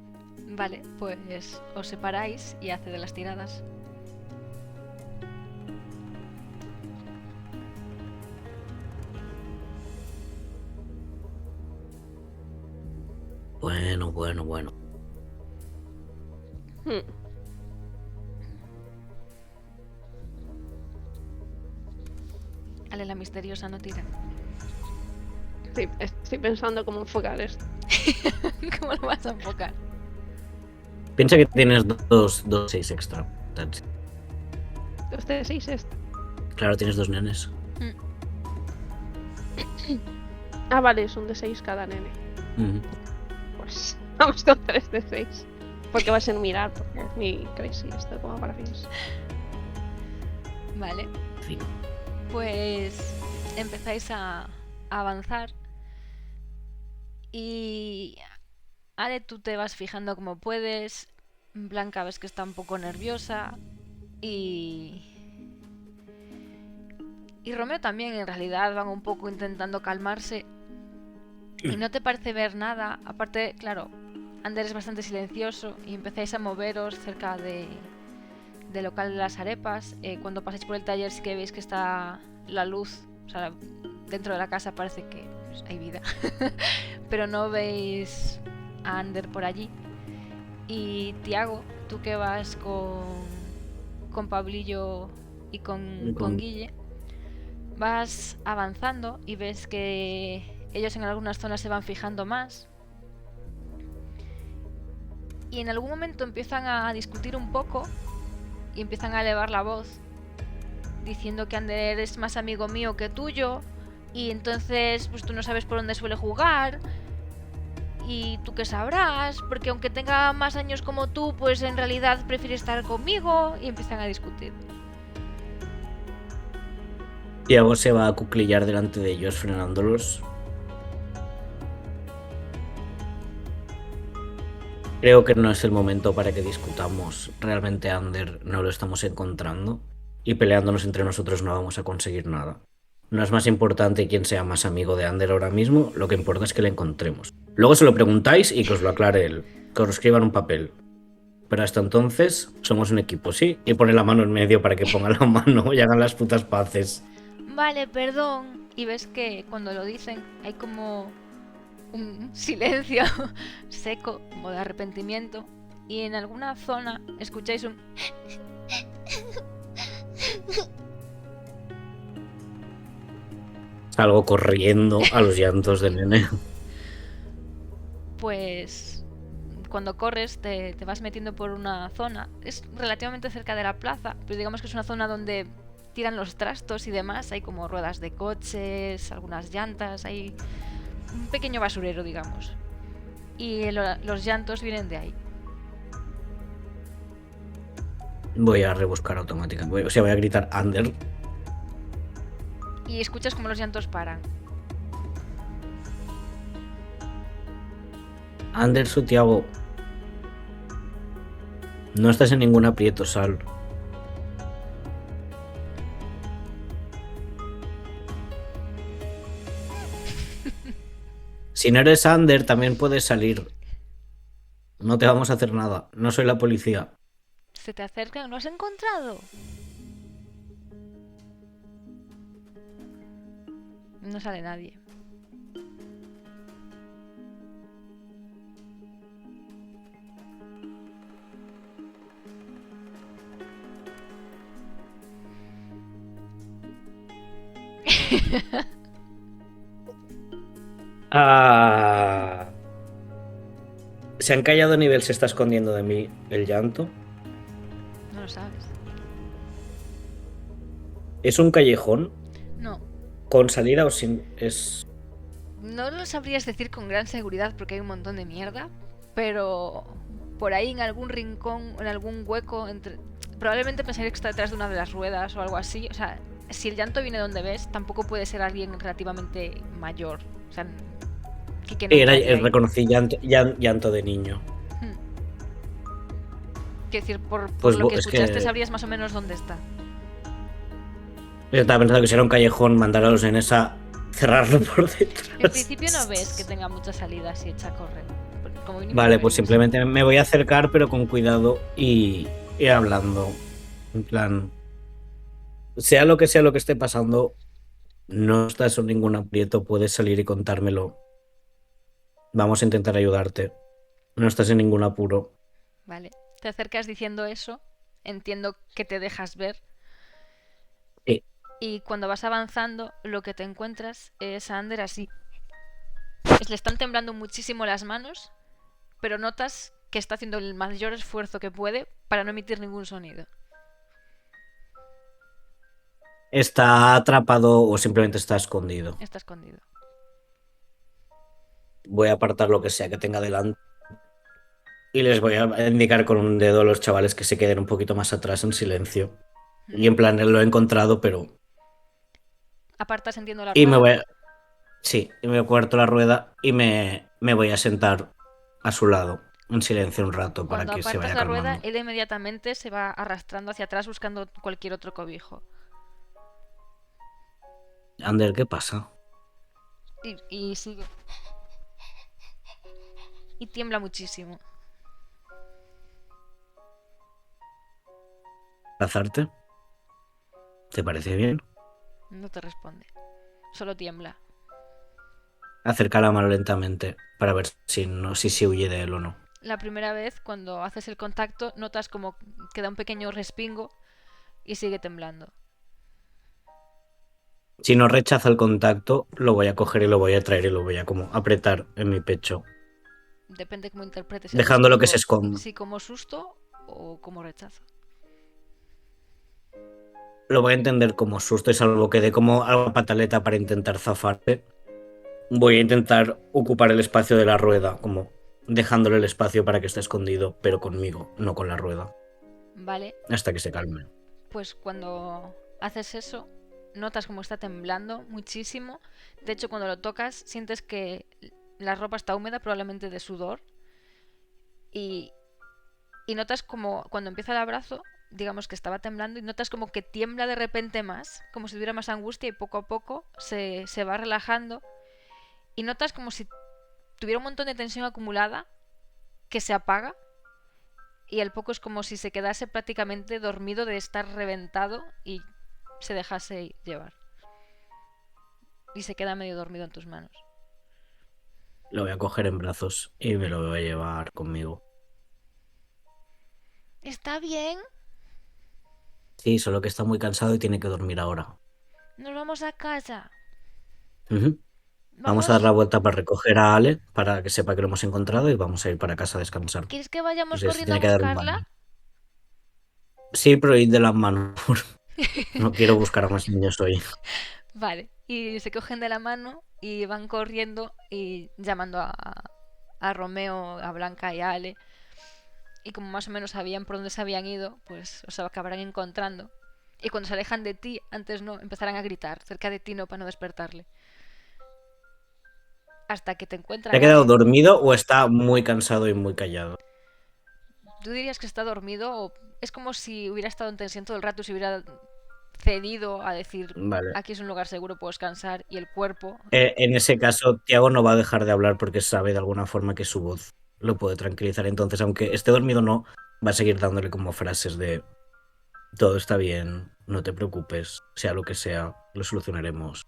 S1: Vale, pues os separáis y hace de las tiradas.
S3: Bueno.
S1: Ale, la misteriosa no tira.
S4: Sí, estoy pensando cómo enfocar esto.
S1: ¿Cómo lo vas a enfocar?
S3: Piensa que tienes 2 6 extra.
S4: 2 de 6 esto.
S3: Claro, tienes 2 nenes.
S4: Ah, vale, es un de 6 cada nene.
S3: Mm.
S4: Pues vamos con 3 de 6. Porque va a ser mirar, porque es muy crazy esto como para fins.
S1: Vale.
S3: Sí.
S1: Pues empezáis a avanzar. Y Ale, tú te vas fijando como puedes. Blanca ves que está un poco nerviosa. Y Romeo también, en realidad, van un poco intentando calmarse. Y no te parece ver nada. Aparte, claro, Ander es bastante silencioso y empezáis a moveros cerca del local de las arepas. Cuando pasáis por el taller sí que veis que está la luz. O sea, dentro de la casa parece que pues, hay vida. Pero no veis a Ander por allí. Y Tiago, tú que vas con Pablillo y con Guille, vas avanzando y ves que ellos en algunas zonas se van fijando más. Y en algún momento empiezan a discutir un poco y empiezan a elevar la voz, diciendo que Ander es más amigo mío que tuyo, y entonces pues tú no sabes por dónde suele jugar, y tú qué sabrás, porque aunque tenga más años como tú, pues en realidad prefiere estar conmigo, y empiezan a discutir.
S3: Tiago se va a cuclillar delante de ellos, frenándolos. Creo que no es el momento para que discutamos. Realmente a Ander no lo estamos encontrando. Y peleándonos entre nosotros no vamos a conseguir nada. No es más importante quién sea más amigo de Ander ahora mismo, lo que importa es que le encontremos. Luego se lo preguntáis y que os lo aclare él. Que os lo escriba en un papel. Pero hasta entonces somos un equipo, ¿sí? Y pone la mano en medio para que pongan la mano y hagan las putas paces.
S1: Vale, perdón. Y ves que cuando lo dicen hay como un silencio seco, como de arrepentimiento. Y en alguna zona escucháis un...
S3: Salgo corriendo a los llantos del nene.
S1: Pues cuando corres te vas metiendo por una zona. Es relativamente cerca de la plaza, pero digamos que es una zona donde tiran los trastos y demás. Hay como ruedas de coches, algunas llantas, hay un pequeño basurero, digamos. Y los llantos vienen de ahí.
S3: Voy a rebuscar automáticamente. O sea, voy a gritar Ander.
S1: Y escuchas como los llantos paran.
S3: Ander, Tiago. No estás en ningún aprieto, Sal. Si no eres Ander, también puedes salir. No te vamos a hacer nada. No soy la policía.
S1: Se te acercan, ¿lo has encontrado? No sale nadie.
S3: Se han callado a nivel, se está escondiendo de mí el llanto.
S1: No lo sabes.
S3: ¿Es un callejón?
S1: No.
S3: ¿Con salida o sin? Es.
S1: No lo sabrías decir con gran seguridad porque hay un montón de mierda, pero por ahí en algún rincón, en algún hueco, probablemente pensaría que está detrás de una de las ruedas o algo así. O sea, si el llanto viene donde ves, tampoco puede ser alguien relativamente mayor. O sea, que no
S3: reconocí llanto de niño.
S1: Quiero decir, por
S3: Pues
S1: lo que
S3: es
S1: escuchaste
S3: que
S1: sabrías más o menos dónde está.
S3: Yo estaba pensando que si era un callejón, mandar a los nenes a cerrarlo por detrás.
S1: En principio no ves que tenga muchas salidas y echa a correr. Como mínimo
S3: Vale,
S1: no
S3: pues
S1: ves.
S3: simplemente me voy a acercar, pero con cuidado y hablando. En plan, sea lo que esté pasando, no estás en ningún aprieto, puedes salir y contármelo. Vamos a intentar ayudarte. No estás en ningún apuro.
S1: Vale, te acercas diciendo eso. Entiendo que te dejas ver.
S3: Sí.
S1: Y cuando vas avanzando, lo que te encuentras es a Ander así. Le están temblando muchísimo las manos, pero notas que está haciendo el mayor esfuerzo que puede para no emitir ningún sonido.
S3: ¿Está atrapado o simplemente está escondido?
S1: Está escondido.
S3: Voy a apartar lo que sea que tenga delante. Y les voy a indicar con un dedo a los chavales que se queden un poquito más atrás en silencio. Y en plan, lo he encontrado, pero...
S1: Apartas, entiendo, la
S3: Y
S1: rueda.
S3: me voy a... Sí, y me corto la rueda y me voy a sentar a su lado, en silencio un rato, para
S1: Cuando
S3: que se
S1: apartas
S3: vaya
S1: la
S3: calmando.
S1: rueda, él inmediatamente se va arrastrando hacia atrás buscando cualquier otro cobijo.
S3: Ander, ¿qué pasa?
S1: Y sigue. Y tiembla muchísimo.
S3: ¿Abrazarte? ¿Te parece bien?
S1: No te responde. Solo tiembla.
S3: Acerca la mano lentamente para ver si se huye de él o no.
S1: La primera vez, cuando haces el contacto, notas como queda un pequeño respingo y sigue temblando.
S3: Si no rechaza el contacto, lo voy a coger y lo voy a traer y lo voy a como apretar en mi pecho.
S1: Depende cómo interpretes el
S3: Dejándolo que se
S1: susto.
S3: esconda.
S1: Si como susto o como rechazo.
S3: Lo voy a entender como susto y salvo que dé como algo pataleta para intentar zafarte. Voy a intentar ocupar el espacio de la rueda, como dejándole el espacio para que esté escondido, pero conmigo, no con la rueda,
S1: Vale,
S3: hasta que se calme.
S1: pues cuando haces eso, notas como está temblando muchísimo. De hecho, cuando lo tocas, sientes que la ropa está húmeda, probablemente de sudor. Y, y notas como cuando empieza el abrazo, digamos que estaba temblando, y notas como que tiembla de repente más, como si tuviera más angustia, y poco a poco se va relajando. Y notas como si tuviera un montón de tensión acumulada que se apaga. Y al poco es como si se quedase prácticamente dormido de estar reventado y se dejase llevar. Y se queda medio dormido en tus manos.
S3: Lo voy a coger en brazos y me lo voy a llevar conmigo.
S1: ¿Está bien?
S3: Sí, solo que está muy cansado y tiene que dormir ahora.
S1: Nos vamos a casa.
S3: Ujú. Vamos a dar la vuelta para recoger a Ale, para que sepa que lo hemos encontrado y vamos a ir para casa a descansar.
S1: ¿Quieres que vayamos
S3: Entonces, se
S1: corriendo a
S3: tiene que dar un
S1: buscarla?
S3: baño. Sí, pero ir de las manos. No quiero buscar a más niños hoy.
S1: Vale. Y se cogen de la mano y van corriendo y llamando a Romeo, a Blanca y a Ale. Y como más o menos sabían por dónde se habían ido, pues os acabarán encontrando. Y cuando se alejan de ti, antes no, empezarán a gritar cerca de ti, no, para no despertarle. Hasta que te
S3: ¿Se
S1: encuentran
S3: ha
S1: a
S3: quedado
S1: Ale.
S3: dormido o está muy cansado y muy callado?
S1: ¿Tú dirías que está dormido o es como si hubiera estado en tensión todo el rato y se hubiera cedido a decir
S3: Vale.
S1: aquí es un lugar seguro, puedo descansar y el cuerpo...
S3: En ese caso, Tiago no va a dejar de hablar porque sabe de alguna forma que su voz lo puede tranquilizar. Entonces, aunque esté dormido o no, va a seguir dándole como frases de todo está bien, no te preocupes, sea lo que sea, lo solucionaremos.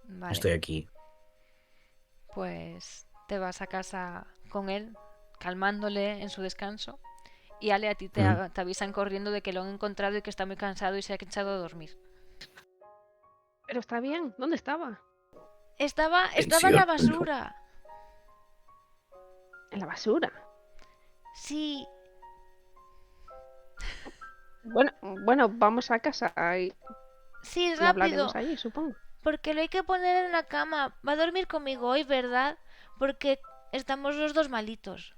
S1: Vale,
S3: Estoy aquí.
S1: pues te vas a casa con él, calmándole en su descanso. Y Ale, a ti te avisan corriendo de que lo han encontrado y que está muy cansado y se ha echado a dormir.
S4: Pero está bien, ¿dónde estaba?
S1: Estaba en
S3: Tensión.
S1: la basura.
S4: En la basura.
S1: Sí,
S4: Bueno, vamos a casa y
S1: sí,
S4: lo
S1: rápido.
S4: hablaremos allí, supongo.
S1: Porque lo hay que poner en la cama. Va a dormir conmigo hoy, ¿verdad? Porque estamos los dos malitos.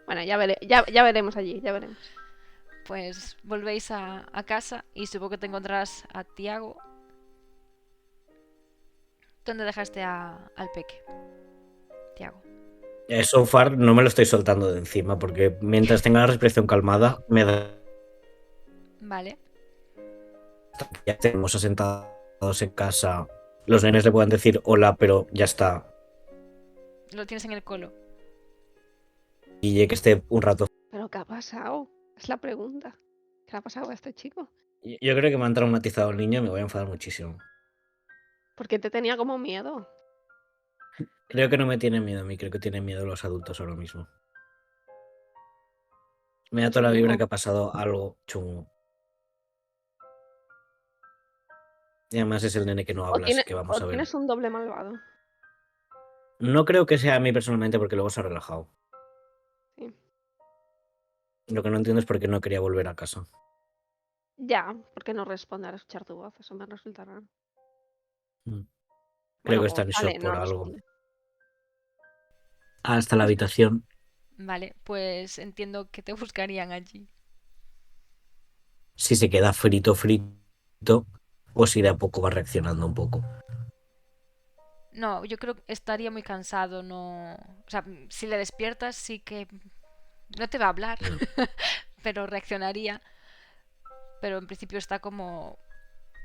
S4: Bueno, ya veremos allí, ya veremos.
S1: Pues volvéis a casa y supongo que te encontrarás a Tiago. ¿Dónde dejaste al peque? Tiago.
S3: So far no me lo estoy soltando de encima porque mientras tenga la respiración calmada, me da.
S1: Vale.
S3: Ya estemos asentados en casa. Los nenes le puedan decir hola, pero ya está.
S1: Lo tienes en el colo.
S3: Y que esté un rato.
S4: ¿Pero qué ha pasado? Es la pregunta. ¿Qué le ha pasado a este chico?
S3: Yo creo que me han traumatizado el niño y me voy a enfadar muchísimo.
S4: Porque te tenía como miedo.
S3: Creo que no me tiene miedo a mí, creo que tiene miedo a los adultos ahora mismo. Me da toda la vibra que ha pasado algo chungo. Y además es el nene que no habla, así que vamos a ver.
S4: Tienes un doble malvado.
S3: No creo que sea a mí personalmente porque luego se ha relajado.
S4: Sí.
S3: Lo que no entiendo es por qué no quería volver a casa.
S4: Ya, porque no responde al escuchar tu voz, eso me resulta raro.
S3: Creo que
S4: Bueno,
S3: está en shock
S4: vale,
S3: por
S4: no
S3: algo.
S4: responde.
S3: Hasta la habitación.
S1: Vale, pues entiendo que te buscarían allí.
S3: Si se queda frito, o si de a poco va reaccionando un poco.
S1: No, yo creo que estaría muy cansado, no... O sea, si le despiertas sí que... No te va a hablar, pero reaccionaría. Pero en principio está como...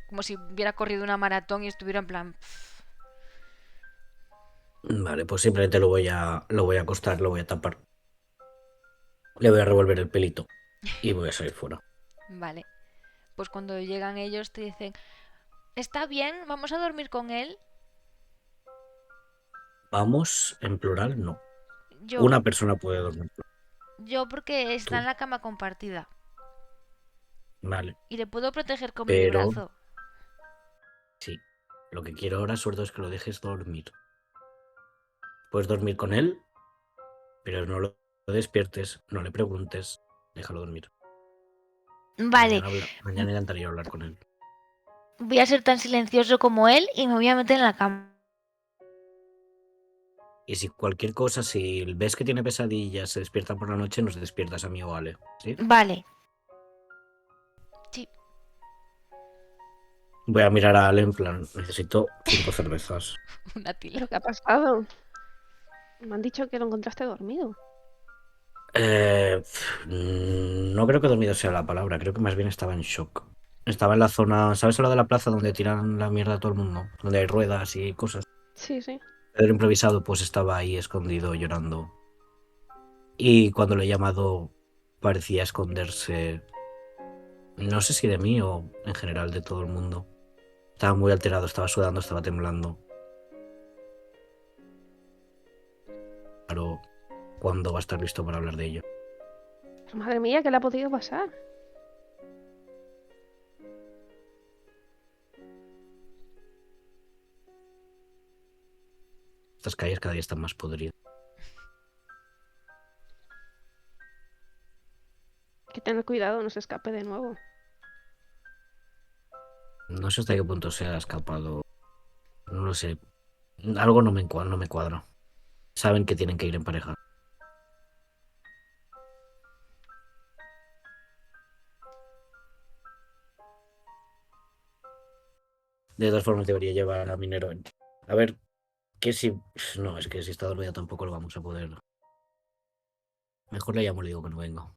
S1: Como si hubiera corrido una maratón y estuviera en plan...
S3: Vale, pues simplemente lo voy a acostar, lo voy a tapar. Le voy a revolver el pelito y voy a salir fuera.
S1: Vale. Pues cuando llegan ellos te dicen... ¿Está bien? ¿Vamos a dormir con él?
S3: Vamos, en plural, no.
S1: Yo.
S3: Una persona puede dormir.
S1: Yo porque está
S3: Tú.
S1: en la cama compartida.
S3: Vale,
S1: Y le puedo proteger con mi
S3: pero
S1: brazo.
S3: sí. Lo que quiero ahora, sobre todo, es que lo dejes dormir. Puedes dormir con él, pero no lo despiertes, no le preguntes, déjalo dormir.
S1: Vale,
S3: Mañana intentaría hablar con él.
S1: voy a ser tan silencioso como él y me voy a meter en la cama.
S3: Y si cualquier cosa, si ves que tiene pesadillas, se despierta por la noche, nos despiertas a mí o a Ale, ¿sí?
S1: Vale. Sí.
S3: Voy a mirar a Ale en plan, necesito 5 cervezas.
S1: Una tila.
S4: ¿Pero qué ha pasado? Me han dicho que lo encontraste dormido.
S3: No creo que dormido sea la palabra, creo que más bien estaba en shock. Estaba en la zona, ¿sabes lo de la plaza donde tiran la mierda a todo el mundo? Donde hay ruedas y cosas.
S4: Sí, sí.
S3: Pedro improvisado pues estaba ahí escondido llorando. Y cuando le he llamado parecía esconderse, no sé si de mí o en general de todo el mundo. Estaba muy alterado, estaba sudando, estaba temblando. Claro, ¿cuándo va a estar listo para hablar de ello?
S4: Pero madre mía, ¿qué le ha podido pasar?
S3: Estas calles cada día están más podridas.
S4: Hay que tener cuidado, no se escape de nuevo.
S3: No sé hasta qué punto se ha escapado. No lo sé. Algo no me cuadra. Saben que tienen que ir en pareja. De todas formas debería llevar a Minero. A ver, que si... No, es que si está dormida tampoco lo vamos a poder. Mejor le llamo y le digo que no vengo.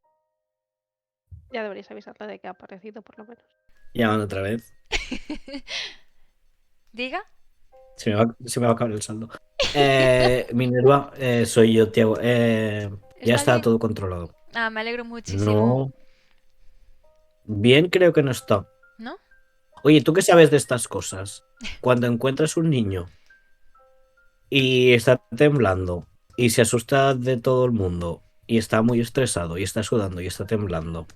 S4: Ya deberíais avisarle de que ha aparecido, por lo menos.
S3: Llamando otra vez.
S1: ¿Diga?
S3: Se me va a acabar el saldo. Minerva, soy yo, Tiago. Ya está
S1: bien?
S3: todo controlado.
S1: Ah, me alegro muchísimo.
S3: No. Bien, creo que no está.
S1: ¿No?
S3: Oye, ¿tú qué sabes de estas cosas? Cuando encuentras un niño y está temblando y se asusta de todo el mundo y está muy estresado y está sudando y está temblando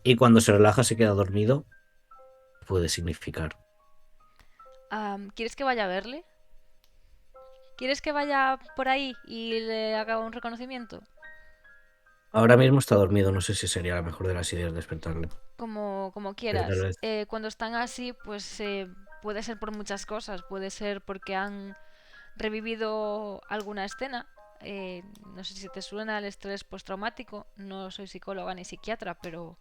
S3: y cuando se relaja se queda dormido, puede significar.
S1: ¿Quieres que vaya a verle? ¿Quieres que vaya por ahí y le haga un reconocimiento?
S3: Ahora mismo está dormido, no sé si sería la mejor de las ideas despertarle.
S1: Como
S3: Pero tal
S1: quieras.
S3: vez.
S1: Cuando están así, pues puede ser por muchas cosas. Puede ser porque han revivido alguna escena. No sé si te suena el estrés postraumático. No soy psicóloga ni psiquiatra, pero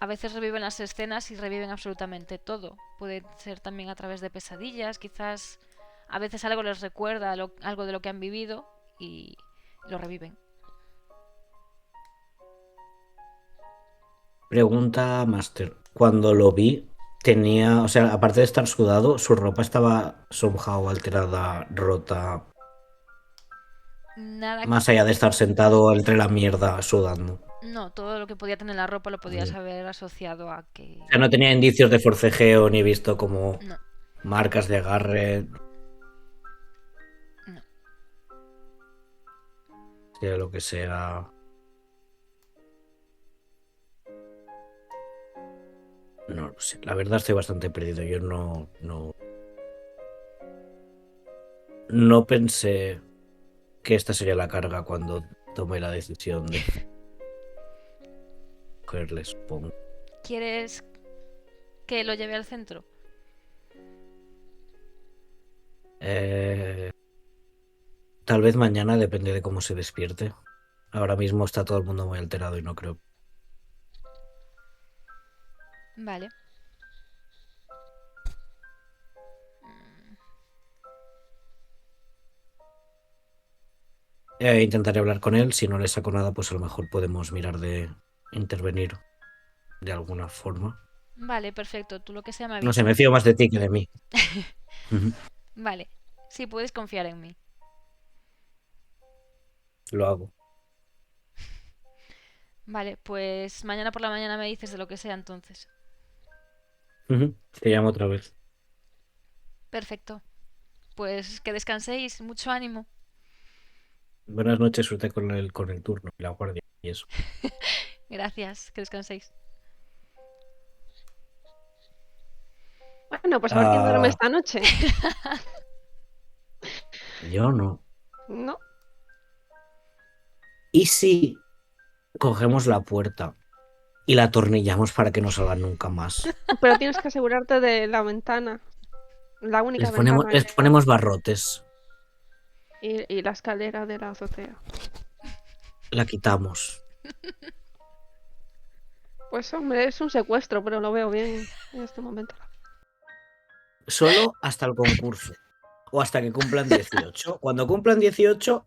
S1: a veces reviven las escenas y reviven absolutamente todo. Puede ser también a través de pesadillas, quizás a veces algo les recuerda algo de lo que han vivido y lo reviven.
S3: Pregunta Master. Cuando lo vi, tenía, o sea, aparte de estar sudado, su ropa estaba somehow alterada, rota.
S1: Nada.
S3: Más allá de estar sentado entre la mierda sudando.
S1: No, todo lo que podía tener la ropa lo podías haber asociado a que...
S3: O sea, no tenía indicios de forcejeo ni visto como
S1: No,
S3: marcas de agarre.
S1: no.
S3: Sea lo que sea. No lo sé. La verdad estoy bastante perdido. Yo no pensé que esta sería la carga cuando tomé la decisión de cogerle, supongo.
S1: ¿Quieres que lo lleve al centro?
S3: Tal vez mañana, depende de cómo se despierte. Ahora mismo está todo el mundo muy alterado y no creo.
S1: Vale.
S3: Intentaré hablar con él. Si no le saco nada, pues a lo mejor podemos mirar de intervenir de alguna forma.
S1: Vale, perfecto. Tú lo que sea me
S3: No sé,
S1: avisas.
S3: me fío más de ti que de mí.
S1: Vale. Sí, puedes confiar en mí.
S3: Lo hago.
S1: Vale, pues mañana por la mañana me dices de lo que sea entonces.
S3: Te llamo otra vez.
S1: Perfecto. Pues que descanséis. Mucho ánimo.
S3: Buenas noches, suerte con el turno y la guardia y eso.
S1: Gracias. Que descanséis.
S4: Bueno, pues a ver quién duerme esta noche.
S3: Yo no.
S4: No,
S3: ¿Y si cogemos la puerta y la atornillamos para que no salgan nunca más?
S4: pero tienes que asegurarte de la ventana. La única ventana
S3: Les ponemos barrotes,
S4: y la escalera de la azotea.
S3: la quitamos.
S4: Pues hombre, es un secuestro, pero lo veo bien en este momento.
S3: Solo hasta el concurso. O hasta que cumplan 18. Cuando cumplan 18...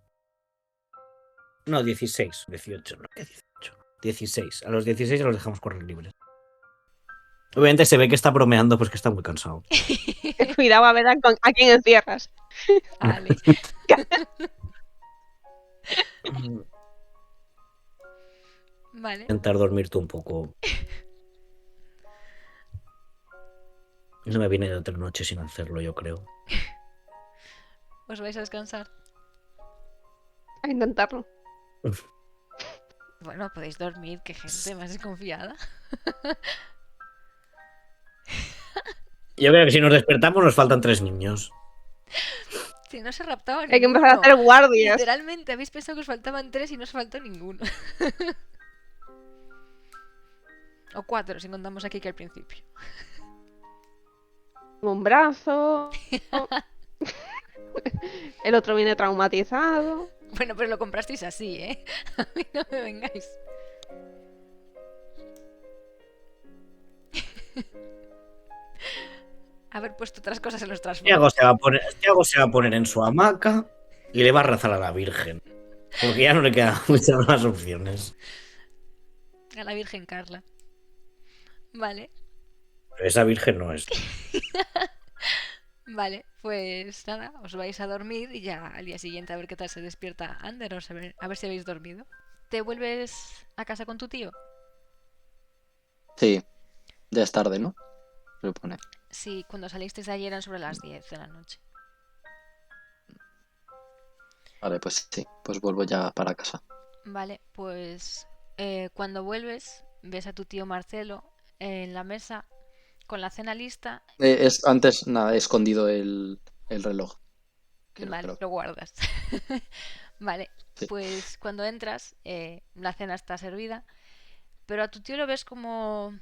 S3: No, 16. 18, no, ¿qué 18? 16. A los 16 los dejamos correr libres. Obviamente se ve que está bromeando, pues que está muy cansado.
S4: Cuidado a ver a quién encierras.
S1: Ale. Vale.
S3: Intentar dormirte un poco. No me viene de otra noche sin hacerlo, yo creo.
S1: ¿Os vais a descansar?
S4: A intentarlo.
S1: Bueno, podéis dormir, que gente más desconfiada.
S3: Yo creo que si nos despertamos nos faltan 3 niños.
S1: Si no se raptaban
S4: Hay que empezar a hacer guardias.
S1: Literalmente habéis pensado que os faltaban 3 y no os faltó ninguno. O 4, si contamos aquí que al principio.
S4: Un brazo. El otro viene traumatizado.
S1: Bueno, pero lo comprasteis así, ¿eh? A mí no me vengáis. Haber puesto otras cosas en los
S3: Tiago
S1: trasfondos.
S3: se va a poner en su hamaca y le va a rezar a la Virgen. Porque ya no le quedan muchas más opciones.
S1: A la Virgen Carla. Vale.
S3: Pero esa Virgen no es.
S1: Vale, pues nada, os vais a dormir y ya al día siguiente a ver qué tal se despierta Anderos, a ver si habéis dormido. ¿Te vuelves a casa con tu tío?
S2: Sí, ya es tarde, ¿no? Se supone.
S1: Sí, cuando salisteis de ayer eran sobre las 10 de la noche.
S2: Vale, pues sí, pues vuelvo ya para casa.
S1: Vale, pues cuando vuelves ves a tu tío Marcelo en la mesa con la cena lista.
S2: Antes, nada, he escondido el reloj.
S1: Vale, lo guardas. Vale,
S2: Sí.
S1: pues cuando entras la cena está servida, pero a tu tío lo ves como,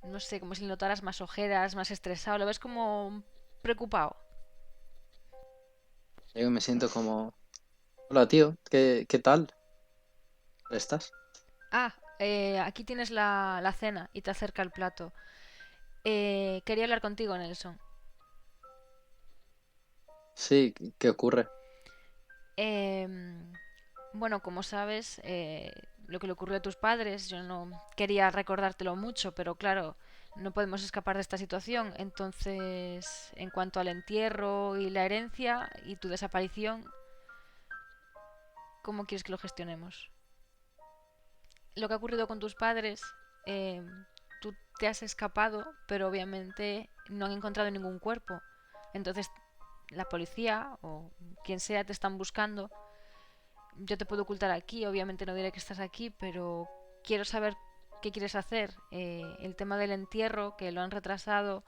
S1: no sé, como si le notaras más ojeras, más estresado, lo ves como preocupado.
S2: Yo me siento como... Hola, tío, ¿qué tal? ¿Estás?
S1: Ah, aquí tienes la cena y te acerca el plato. Quería hablar contigo, Nelson.
S2: Sí, ¿qué ocurre?
S1: Bueno, como sabes, lo que le ocurrió a tus padres, yo no quería recordártelo mucho, pero claro, no podemos escapar de esta situación. Entonces, en cuanto al entierro y la herencia y tu desaparición, ¿cómo quieres que lo gestionemos? Lo que ha ocurrido con tus padres, eh, tú te has escapado, pero obviamente no han encontrado ningún cuerpo. Entonces, la policía o quien sea te están buscando. Yo te puedo ocultar aquí, obviamente no diré que estás aquí, pero quiero saber qué quieres hacer. El tema del entierro, que lo han retrasado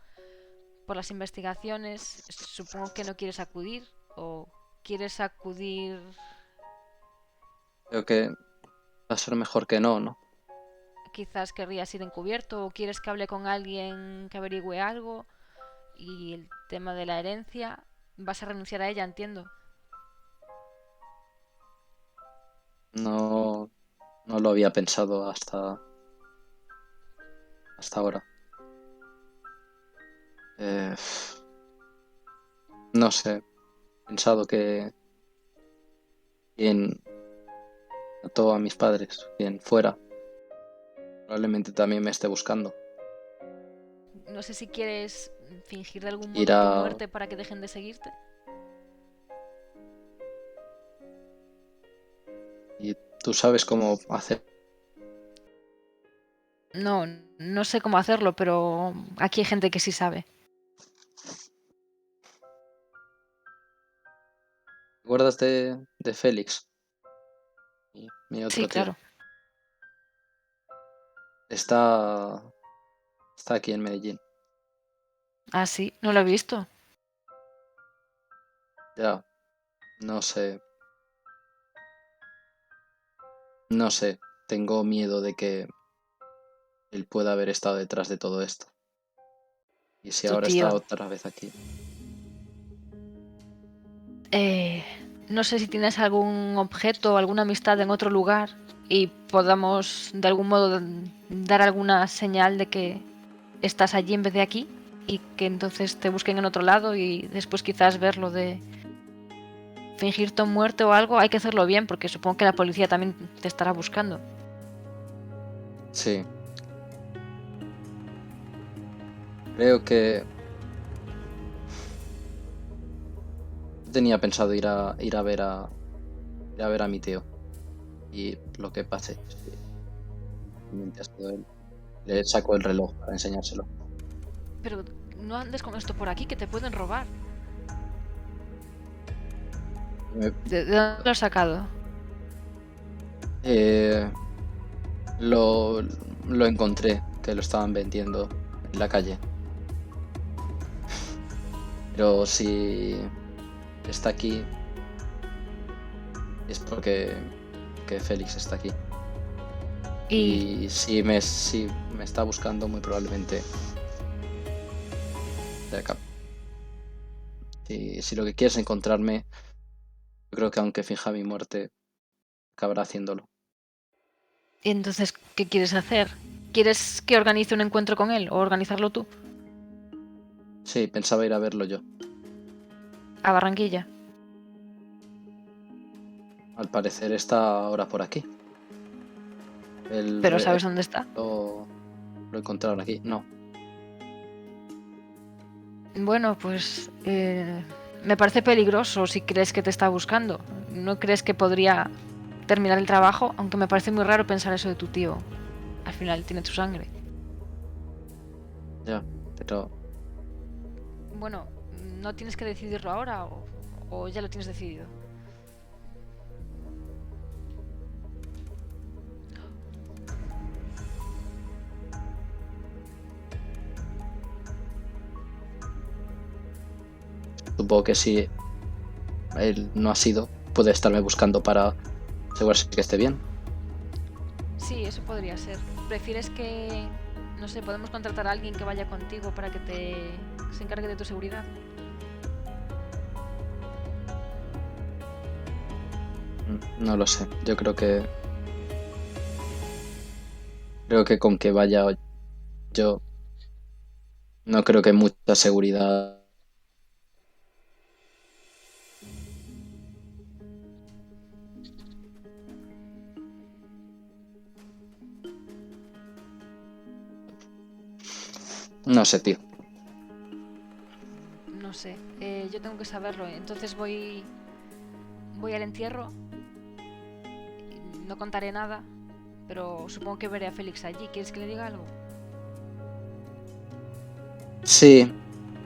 S1: por las investigaciones, supongo que no quieres acudir o quieres acudir...
S2: Creo que va a ser mejor que no, ¿no?
S1: Quizás querrías ir encubierto o quieres que hable con alguien que averigüe algo. Y el tema de la herencia, vas a renunciar a ella, entiendo.
S2: No, no lo había pensado hasta ahora. Eh, no sé, he pensado que quien mató a mis padres, quien fuera, probablemente también me esté buscando.
S1: No sé si quieres fingir de algún modo
S2: Ir
S1: tu
S2: a...
S1: muerte para que dejen de seguirte.
S2: Y tú sabes cómo hacer.
S1: No, no sé cómo hacerlo, pero aquí hay gente que sí sabe.
S2: ¿Te acuerdas de Félix? Mi
S1: Sí,
S2: otro tío.
S1: claro.
S2: Está aquí en Medellín.
S1: Ah, sí, no lo he visto.
S2: Ya, no sé. No sé, tengo miedo de que él pueda haber estado detrás de todo esto. Y si
S1: Tu
S2: ahora
S1: tío.
S2: está otra vez aquí.
S1: No sé si tienes algún objeto o alguna amistad en otro lugar y podamos de algún modo dar alguna señal de que estás allí en vez de aquí y que entonces te busquen en otro lado y después quizás ver lo de fingir tu muerte o algo. Hay que hacerlo bien porque supongo que la policía también te estará buscando.
S2: Sí. Creo que tenía pensado ir a ver a mi tío. Y lo que pase, si realmente ha sido él. Le saco el reloj para enseñárselo.
S1: Pero no andes con esto por aquí, que te pueden robar.
S2: Me-
S1: ¿De dónde lo has sacado?
S2: eh, lo, lo encontré, que lo estaban vendiendo en la calle. Pero si está aquí, es porque que Félix está aquí.
S1: Y
S2: Y si me está buscando, muy probablemente de acá. Si lo que quieres es encontrarme, yo creo que aunque finja mi muerte, acabará haciéndolo.
S1: entonces, ¿qué quieres hacer? ¿Quieres que organice un encuentro con él o organizarlo tú?
S2: Sí, pensaba ir a verlo yo.
S1: A Barranquilla.
S2: Al parecer está ahora por aquí. El
S1: Pero
S2: re-
S1: ¿sabes dónde está?
S2: lo encontraron aquí. No.
S1: Bueno, pues me parece peligroso si crees que te está buscando. ¿No crees que podría terminar el trabajo? Aunque me parece muy raro pensar eso de tu tío. Al final tiene tu sangre.
S2: Ya, pero
S1: Bueno, no tienes que decidirlo ahora o ya lo tienes decidido.
S2: supongo que si él no ha sido, puede estarme buscando para asegurarse que esté bien.
S1: Sí, eso podría ser. ¿Prefieres que, no sé, podemos contratar a alguien que vaya contigo para que se encargue de tu seguridad?
S2: No lo sé. Yo creo que con que vaya yo, no creo que mucha seguridad. No sé, tío.
S1: No sé, yo tengo que saberlo. Entonces voy al entierro. No contaré nada, pero supongo que veré a Félix allí. ¿Quieres que le diga algo?
S2: Sí,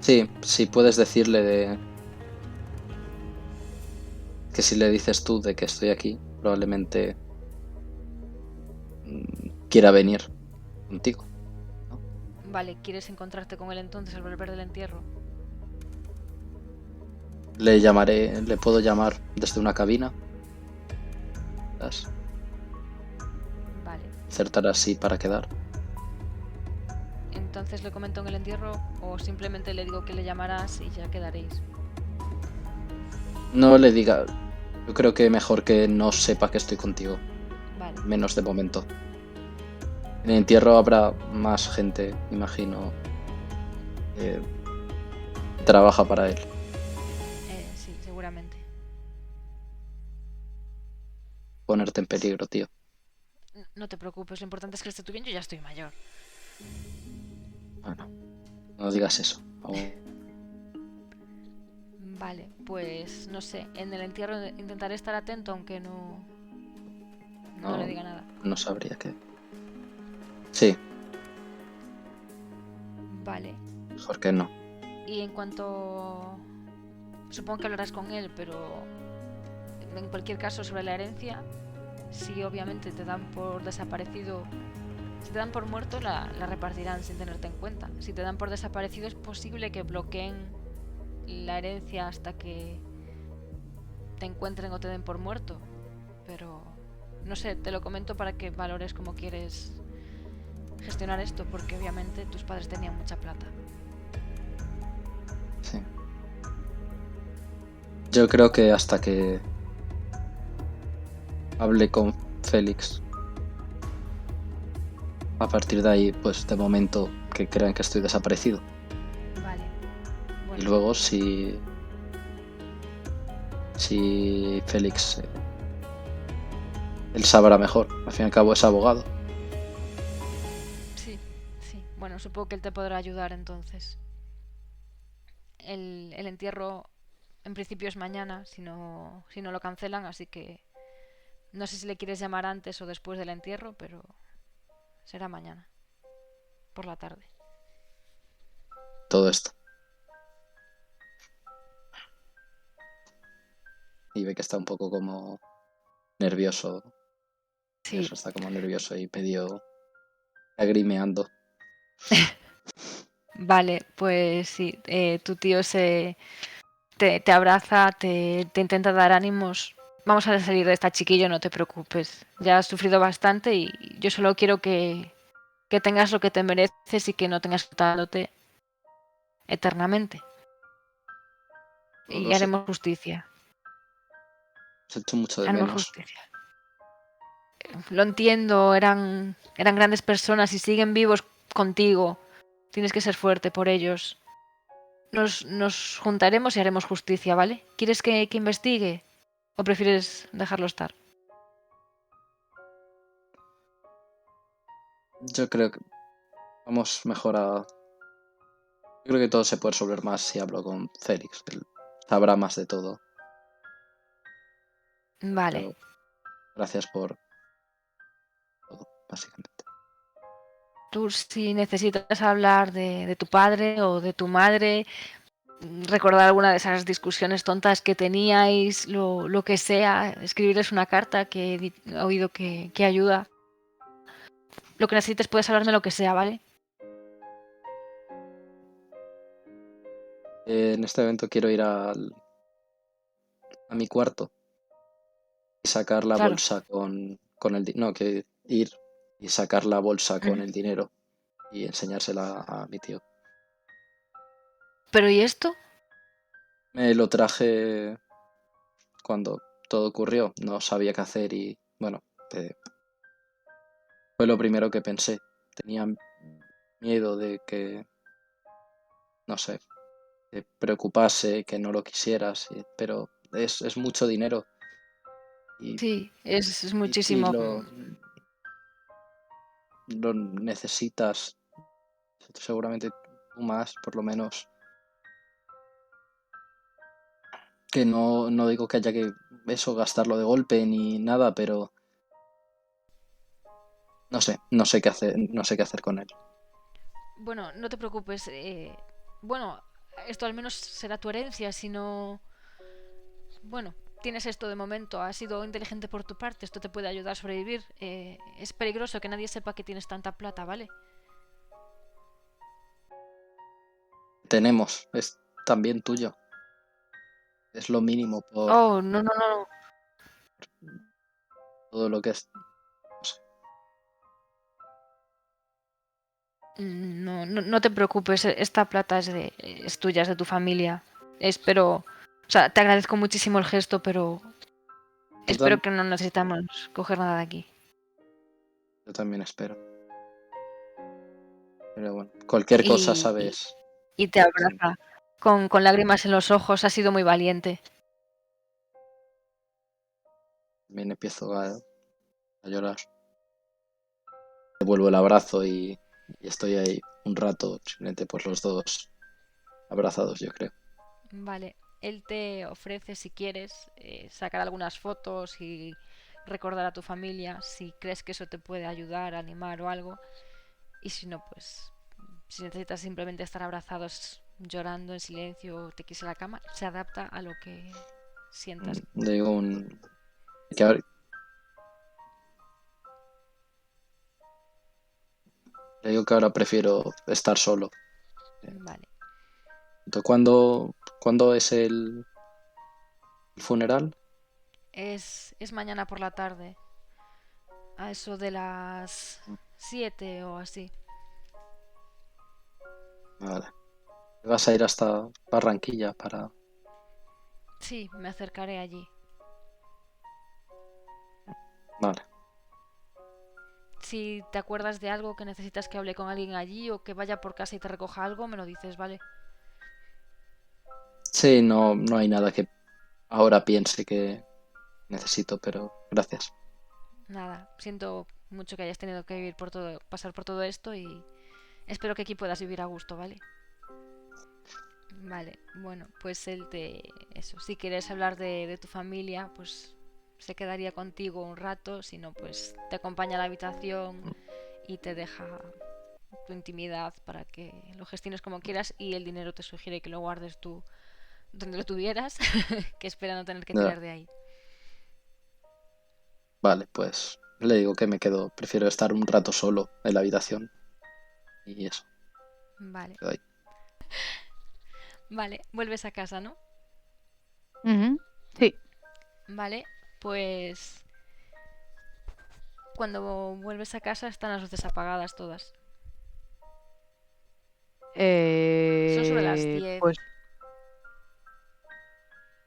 S2: sí, puedes decirle de que si le dices tú de que estoy aquí, probablemente quiera venir contigo.
S1: Vale, ¿quieres encontrarte con él entonces al volver del entierro?
S2: Le puedo llamar desde una cabina. ¿Sabes?
S1: Vale.
S2: Acertar así para quedar.
S1: Entonces le comento en el entierro o simplemente le digo que le llamarás y ya quedaréis.
S2: No le diga. Yo creo que mejor que no sepa que estoy contigo.
S1: Vale.
S2: Menos de momento. En el entierro habrá más gente, imagino, que trabaja para él.
S1: Sí, seguramente.
S2: Ponerte en peligro, tío.
S1: No te preocupes, lo importante es que esté tú bien, yo ya estoy mayor.
S2: Bueno, no digas eso.
S1: Vale, pues no sé, en el entierro intentaré estar atento aunque no le
S2: No,
S1: diga nada.
S2: no sabría qué. Sí,
S1: Vale,
S2: mejor que no.
S1: y en cuanto... Supongo que hablarás con él, pero en cualquier caso sobre la herencia, si obviamente te dan por desaparecido, si te dan por muerto la repartirán sin tenerte en cuenta. Si te dan por desaparecido es posible que bloqueen la herencia hasta que te encuentren o te den por muerto, pero no sé, te lo comento para que valores cómo quieres gestionar esto, porque obviamente tus padres tenían mucha plata.
S2: Sí. Yo creo que hasta que hable con Félix, a partir de ahí, pues de momento que crean que estoy desaparecido.
S1: Vale.
S2: Y
S1: Bueno,
S2: luego si Félix, él sabrá mejor. Al fin y al cabo es abogado.
S1: sí, sí. Bueno, supongo que él te podrá ayudar entonces. El entierro en principio es mañana, si no lo cancelan, así que no sé si le quieres llamar antes o después del entierro, pero será mañana, por la tarde.
S2: Todo esto. Y ve que está un poco como nervioso.
S1: Sí,
S2: Eso está como nervioso y medio lagrimeando.
S1: vale, pues sí, tu tío te abraza, te intenta dar ánimos. Vamos a salir de esta, chiquillo, no te preocupes. Ya has sufrido bastante y yo solo quiero que tengas lo que te mereces y que no tengas que estar dándote eternamente.
S2: No
S1: Y
S2: lo sé,
S1: haremos justicia.
S2: os echo mucho de
S1: Haremos
S2: menos.
S1: justicia. Lo entiendo, eran grandes personas y siguen vivos contigo. Tienes que ser fuerte por ellos. Nos juntaremos y haremos justicia, ¿vale? ¿Quieres que investigue? ¿O prefieres dejarlo estar?
S2: Yo creo que vamos mejor a... Yo creo que todo se puede resolver más si hablo con Félix. Él sabrá más de todo.
S1: Vale.
S2: Pero gracias por todo, básicamente.
S1: Tú si necesitas hablar de tu padre o de tu madre, recordar alguna de esas discusiones tontas que teníais, lo que sea, escribirles una carta que he oído que ayuda. Lo que necesites puedes hablarme lo que sea, ¿vale?
S2: En este evento quiero ir a mi cuarto y sacar la
S1: Claro.
S2: bolsa con el dinero. No, que ir y sacar la bolsa con el dinero y enseñársela a mi tío.
S1: ¿Pero y esto?
S2: Me lo traje cuando todo ocurrió. No sabía qué hacer y bueno, fue lo primero que pensé. Tenía miedo de que, no sé, te preocupase, que no lo quisieras, pero es mucho dinero y,
S1: Sí, es
S2: y
S1: muchísimo.
S2: lo necesitas, seguramente tú más, por lo menos. Que no digo que haya que eso gastarlo de golpe ni nada, pero no sé qué hacer, no sé qué hacer con él.
S1: Bueno, no te preocupes. Bueno, esto al menos será tu herencia, si no... Bueno, tienes esto de momento, has sido inteligente por tu parte, esto te puede ayudar a sobrevivir. Es peligroso que nadie sepa que tienes tanta plata, ¿vale?
S2: Tenemos, es también tuyo. Es lo mínimo por
S1: Oh, no, no, no.
S2: todo lo que es. No sé.
S1: No, no te preocupes, esta plata es tuya, es de tu familia. Espero, o sea, te agradezco muchísimo el gesto, pero espero que no necesitamos coger nada de aquí.
S2: Yo también espero. Pero bueno, cualquier cosa,
S1: Y,
S2: sabes.
S1: y te abraza con lágrimas en los ojos, has sido muy valiente.
S2: También empiezo a llorar. Devuelvo el abrazo y estoy ahí un rato, simplemente pues los dos abrazados, yo creo.
S1: Vale, él te ofrece, si quieres, sacar algunas fotos y recordar a tu familia, si crees que eso te puede ayudar, animar o algo. Y si no, pues si necesitas simplemente estar abrazados llorando en silencio o te quise la cama, se adapta a lo que sientas.
S2: Le digo que ahora, le digo que ahora prefiero estar solo.
S1: Vale.
S2: Entonces, ¿cuándo es el funeral?
S1: Es mañana por la tarde. a eso de las 7 o así.
S2: Vale. ¿Vas a ir hasta Barranquilla para...?
S1: Sí, me acercaré allí.
S2: Vale.
S1: Si te acuerdas de algo que necesitas que hable con alguien allí o que vaya por casa y te recoja algo, me lo dices, ¿vale?
S2: Sí, no hay nada que ahora piense que necesito, pero gracias.
S1: Nada, siento mucho que hayas tenido que vivir por todo, pasar por todo esto y espero que aquí puedas vivir a gusto, ¿vale? Vale, bueno, pues él te... Eso, si quieres hablar de tu familia, pues se quedaría contigo un rato, si no, pues te acompaña a la habitación y te deja tu intimidad para que lo gestiones como quieras y el dinero te sugiere que lo guardes tú donde lo tuvieras, que espera no tener que
S2: Ya.
S1: tirar de ahí.
S2: Vale, pues le digo que me quedo, prefiero estar un rato solo en la habitación y eso,
S1: Vale,
S2: quedo ahí.
S1: vale, vuelves a casa, ¿no?
S5: Ujú. Sí.
S1: Vale, pues cuando vuelves a casa están las luces apagadas todas. Son sobre las 10.
S5: Pues.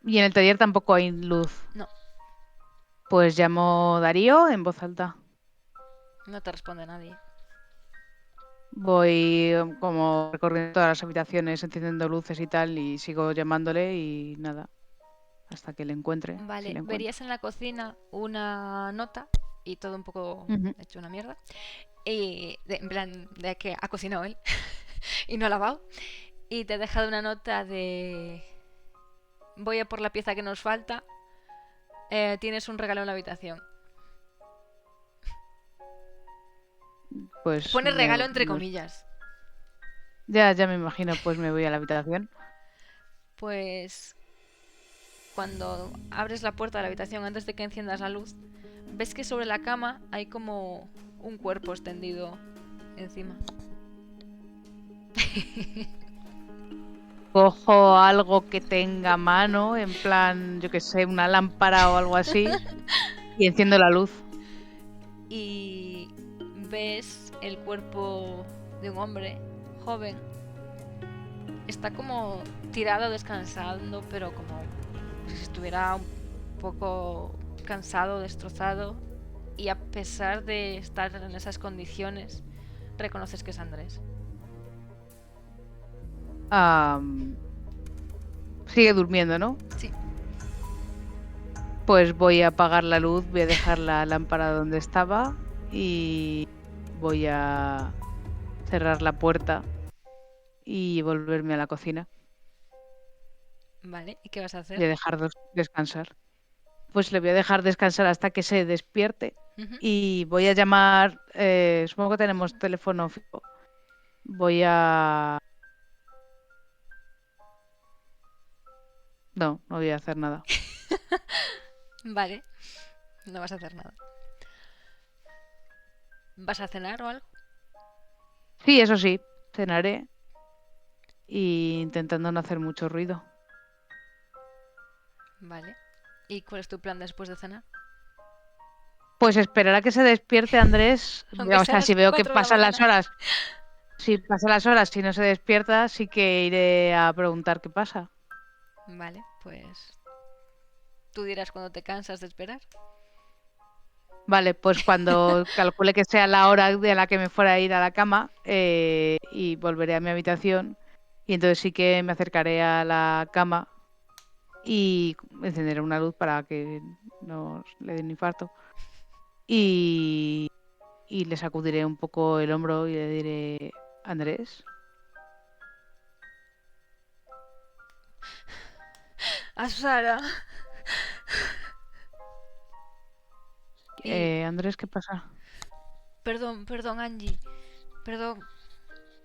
S5: Y en el taller tampoco hay luz.
S1: No,
S5: Pues llamo Darío en voz alta.
S1: no te responde nadie.
S5: Voy como recorriendo todas las habitaciones, encendiendo luces y tal, y sigo llamándole y nada, hasta que le encuentre, si
S1: Vale,
S5: le encuentro.
S1: verías en la cocina una nota y todo un poco
S5: Ujú.
S1: hecho una mierda. Y en plan, de que ha cocinado él y no ha lavado. Y te ha dejado una nota de... Voy a por la pieza que nos falta. Tienes un regalo en la habitación.
S5: Pues
S1: Pone regalo entre comillas.
S5: ya me imagino, pues me voy a la habitación.
S1: Pues cuando abres la puerta de la habitación antes de que enciendas la luz, ves que sobre la cama hay como un cuerpo extendido encima.
S5: Cojo algo que tenga a mano, en plan, yo que sé, una lámpara o algo así, y enciendo la luz.
S1: Y ves el cuerpo de un hombre joven. Está como tirado descansando, pero como si estuviera un poco cansado, destrozado. Y a pesar de estar en esas condiciones, reconoces que es Andrés.
S5: Sigue durmiendo, ¿no?
S1: Sí,
S5: Pues voy a apagar la luz, voy a dejar la lámpara donde estaba y voy a cerrar la puerta y volverme a la cocina
S1: vale. ¿Y qué vas a
S5: y a
S1: hacer?
S5: dejar descansar. Pues le voy a dejar descansar hasta que se despierte
S1: Ujú.
S5: y voy a llamar, supongo que tenemos teléfono fijo. Voy a... No voy a hacer nada.
S1: Vale, no vas a hacer nada. ¿Vas a cenar o algo?
S5: Sí, eso sí, cenaré y intentando no hacer mucho ruido.
S1: Vale. ¿Y cuál es tu plan después de cenar?
S5: Pues esperar a que se despierte Andrés.
S1: Aunque
S5: O
S1: sean
S5: sea, si
S1: las
S5: veo que
S1: 4 de la
S5: pasan las
S1: mañana.
S5: horas, si pasan las horas, si no se despierta, sí que iré a preguntar qué pasa.
S1: Vale, pues tú dirás cuando te cansas de esperar.
S5: Vale, pues cuando calcule que sea la hora de la que me fuera a ir a la cama y volveré a mi habitación y entonces sí que me acercaré a la cama y encenderé una luz para que no le dé un infarto y le sacudiré un poco el hombro y le diré, Andrés,
S1: A Sara. Y
S5: Andrés, ¿qué pasa?
S1: perdón, Angie. Perdón.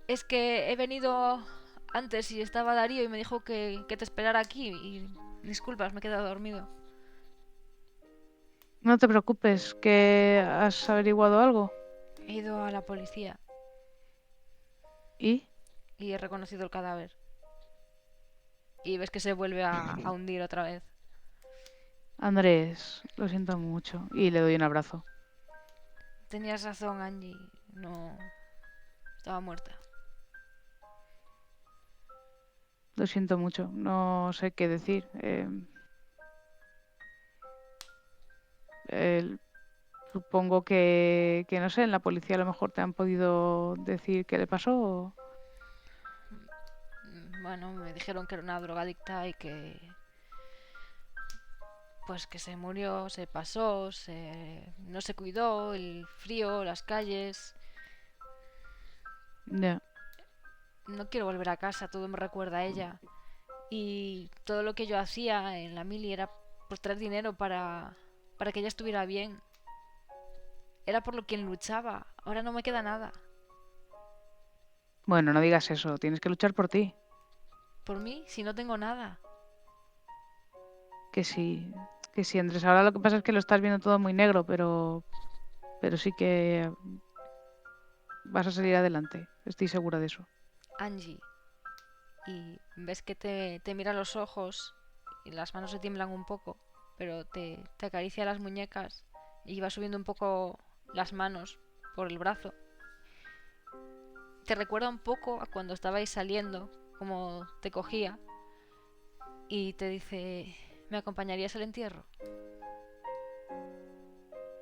S1: Es que he venido antes y estaba Darío y me dijo que te esperara aquí. Y disculpas, me he quedado dormido.
S5: No te preocupes, que has averiguado algo.
S1: He ido a la policía
S5: ¿Y?
S1: y he reconocido el cadáver. Y ves que se vuelve a hundir otra vez.
S5: Andrés, lo siento mucho. Y le doy un abrazo.
S1: tenías razón, Angie. No. Estaba muerta.
S5: Lo siento mucho, no sé qué decir. El- Supongo que no sé, en la policía a lo mejor te han podido decir qué le pasó.
S1: Bueno, me dijeron que era una drogadicta y que. Pues que se murió, se pasó, no se cuidó, el frío, las calles.
S5: Ya.
S1: No quiero volver a casa, todo me recuerda a ella. Y todo lo que yo hacía en la mili era por traer dinero para que ella estuviera bien. Era por lo que luchaba. Ahora no me queda nada.
S5: Bueno, no digas eso, tienes que luchar por ti.
S1: Por mí, si no tengo nada.
S5: Que sí, Andrés. Ahora lo que pasa es que lo estás viendo todo muy negro, pero sí que vas a salir adelante. Estoy segura de eso.
S1: Angie. Y ves que te mira a los ojos y las manos se tiemblan un poco, pero te acaricia las muñecas y va subiendo un poco las manos por el brazo. Te recuerda un poco a cuando estabais saliendo, como te cogía y te dice, ¿me acompañarías al entierro?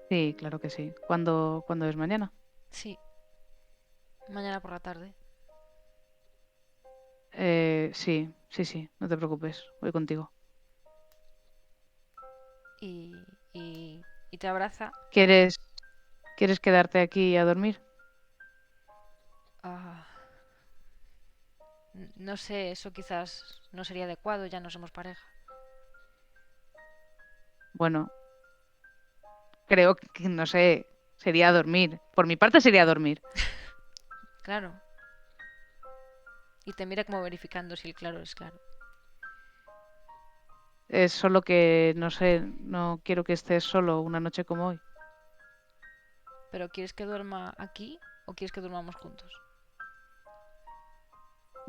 S5: Sí, claro que sí. ¿Cuándo es mañana?
S1: Sí, mañana por la tarde.
S5: Sí, no te preocupes, voy contigo.
S1: Y, y te abraza.
S5: ¿Quieres, quieres quedarte aquí a dormir?
S1: Ah, no sé, eso quizás no sería adecuado, ya no somos pareja.
S5: Bueno, creo que, no sé, sería dormir. Por mi parte sería dormir.
S1: Claro. Y te mira como verificando si el claro es claro.
S5: Es solo que, no sé, no quiero que estés solo una noche como hoy.
S1: ¿Pero quieres que duerma aquí o quieres que durmamos juntos?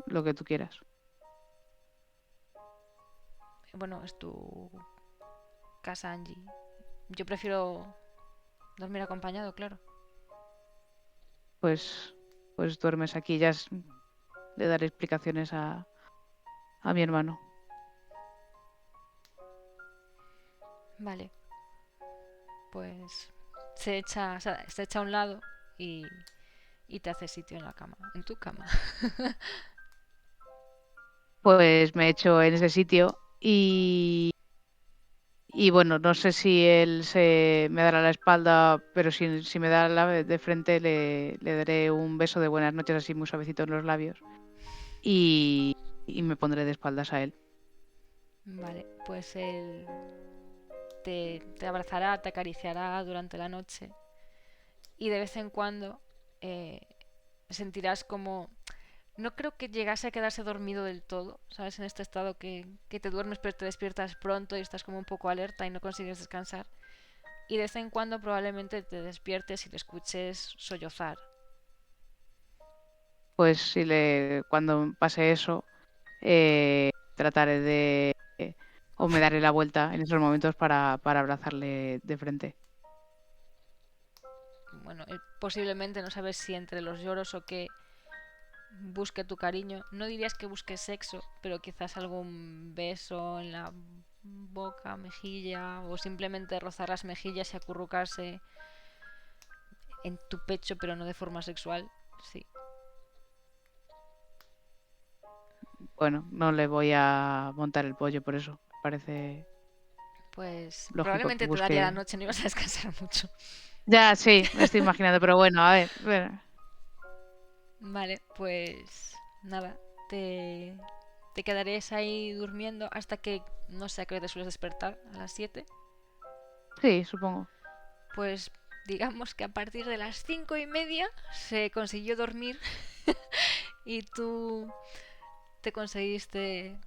S5: Lo que tú quieras.
S1: Bueno, es tu casa, Angie. Yo prefiero dormir acompañado, claro.
S5: Pues, pues duermes aquí. Le daré explicaciones a mi hermano.
S1: Vale. Pues se echa a un lado y te hace sitio en la cama, en tu cama.
S5: Pues me echo en ese sitio y bueno, no sé si él me dará la espalda, pero si me da la de frente le daré un beso de buenas noches así muy suavecito en los labios y me pondré de espaldas a él.
S1: Vale, pues él te abrazará, te acariciará durante la noche y de vez en cuando eh, sentirás como. No creo que llegase a quedarse dormido del todo, ¿sabes? En este estado que te duermes pero te despiertas pronto y estás como un poco alerta y no consigues descansar. Y de vez en cuando probablemente te despiertes y le escuches sollozar.
S5: Pues cuando pase eso, trataré o me daré la vuelta en esos momentos para abrazarle de frente.
S1: Bueno, él posiblemente no sabes si entre los lloros o qué busque tu cariño. No dirías que busque sexo, pero quizás algún beso en la boca, mejilla, o simplemente rozar las mejillas y acurrucarse en tu pecho, pero no de forma sexual. Sí.
S5: Bueno, no le voy a montar el pollo por eso. Me parece
S1: Pues
S5: lógico que
S1: probablemente te daría la
S5: busque.
S1: noche, no ibas a descansar mucho.
S5: Ya, sí, me estoy imaginando, pero bueno, a ver.
S1: Vale, pues nada, te quedarías ahí durmiendo hasta que, no sé a qué hora te sueles despertar, a las 7.
S5: Sí, supongo.
S1: Pues digamos que a partir de las 5:30 se consiguió dormir y tú te conseguiste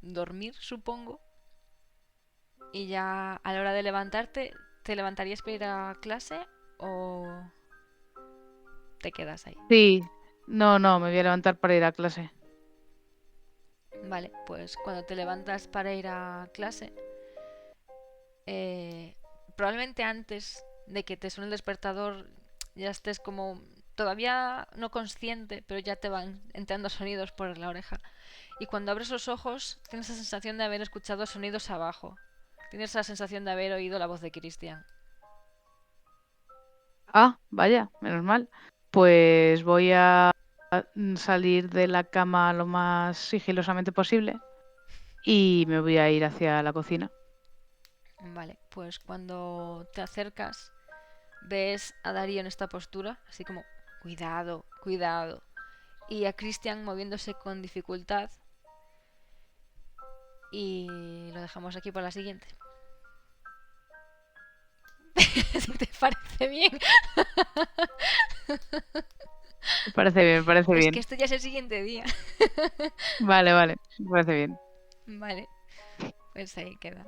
S1: dormir, supongo. Y ya a la hora de levantarte, ¿te levantarías para ir a clase o te quedas ahí?
S5: Sí, no, me voy a levantar para ir a clase.
S1: Vale, pues cuando te levantas para ir a clase, probablemente antes de que te suene el despertador, ya estés como todavía no consciente, pero ya te van entrando sonidos por la oreja. Y cuando abres los ojos, tienes la sensación de haber escuchado sonidos abajo. Tienes la sensación de haber oído la voz de Christian.
S5: Ah, vaya, menos mal. Pues voy a salir de la cama lo más sigilosamente posible y me voy a ir hacia la cocina.
S1: Vale, pues cuando te acercas, ves a Darío en esta postura, así como, cuidado, cuidado. Y a Christian moviéndose con dificultad. Y lo dejamos aquí para la siguiente. Si te parece bien.
S5: Me parece bien, me parece
S1: Es
S5: bien.
S1: que esto ya es el siguiente día.
S5: Vale, me parece bien.
S1: Vale, pues ahí queda.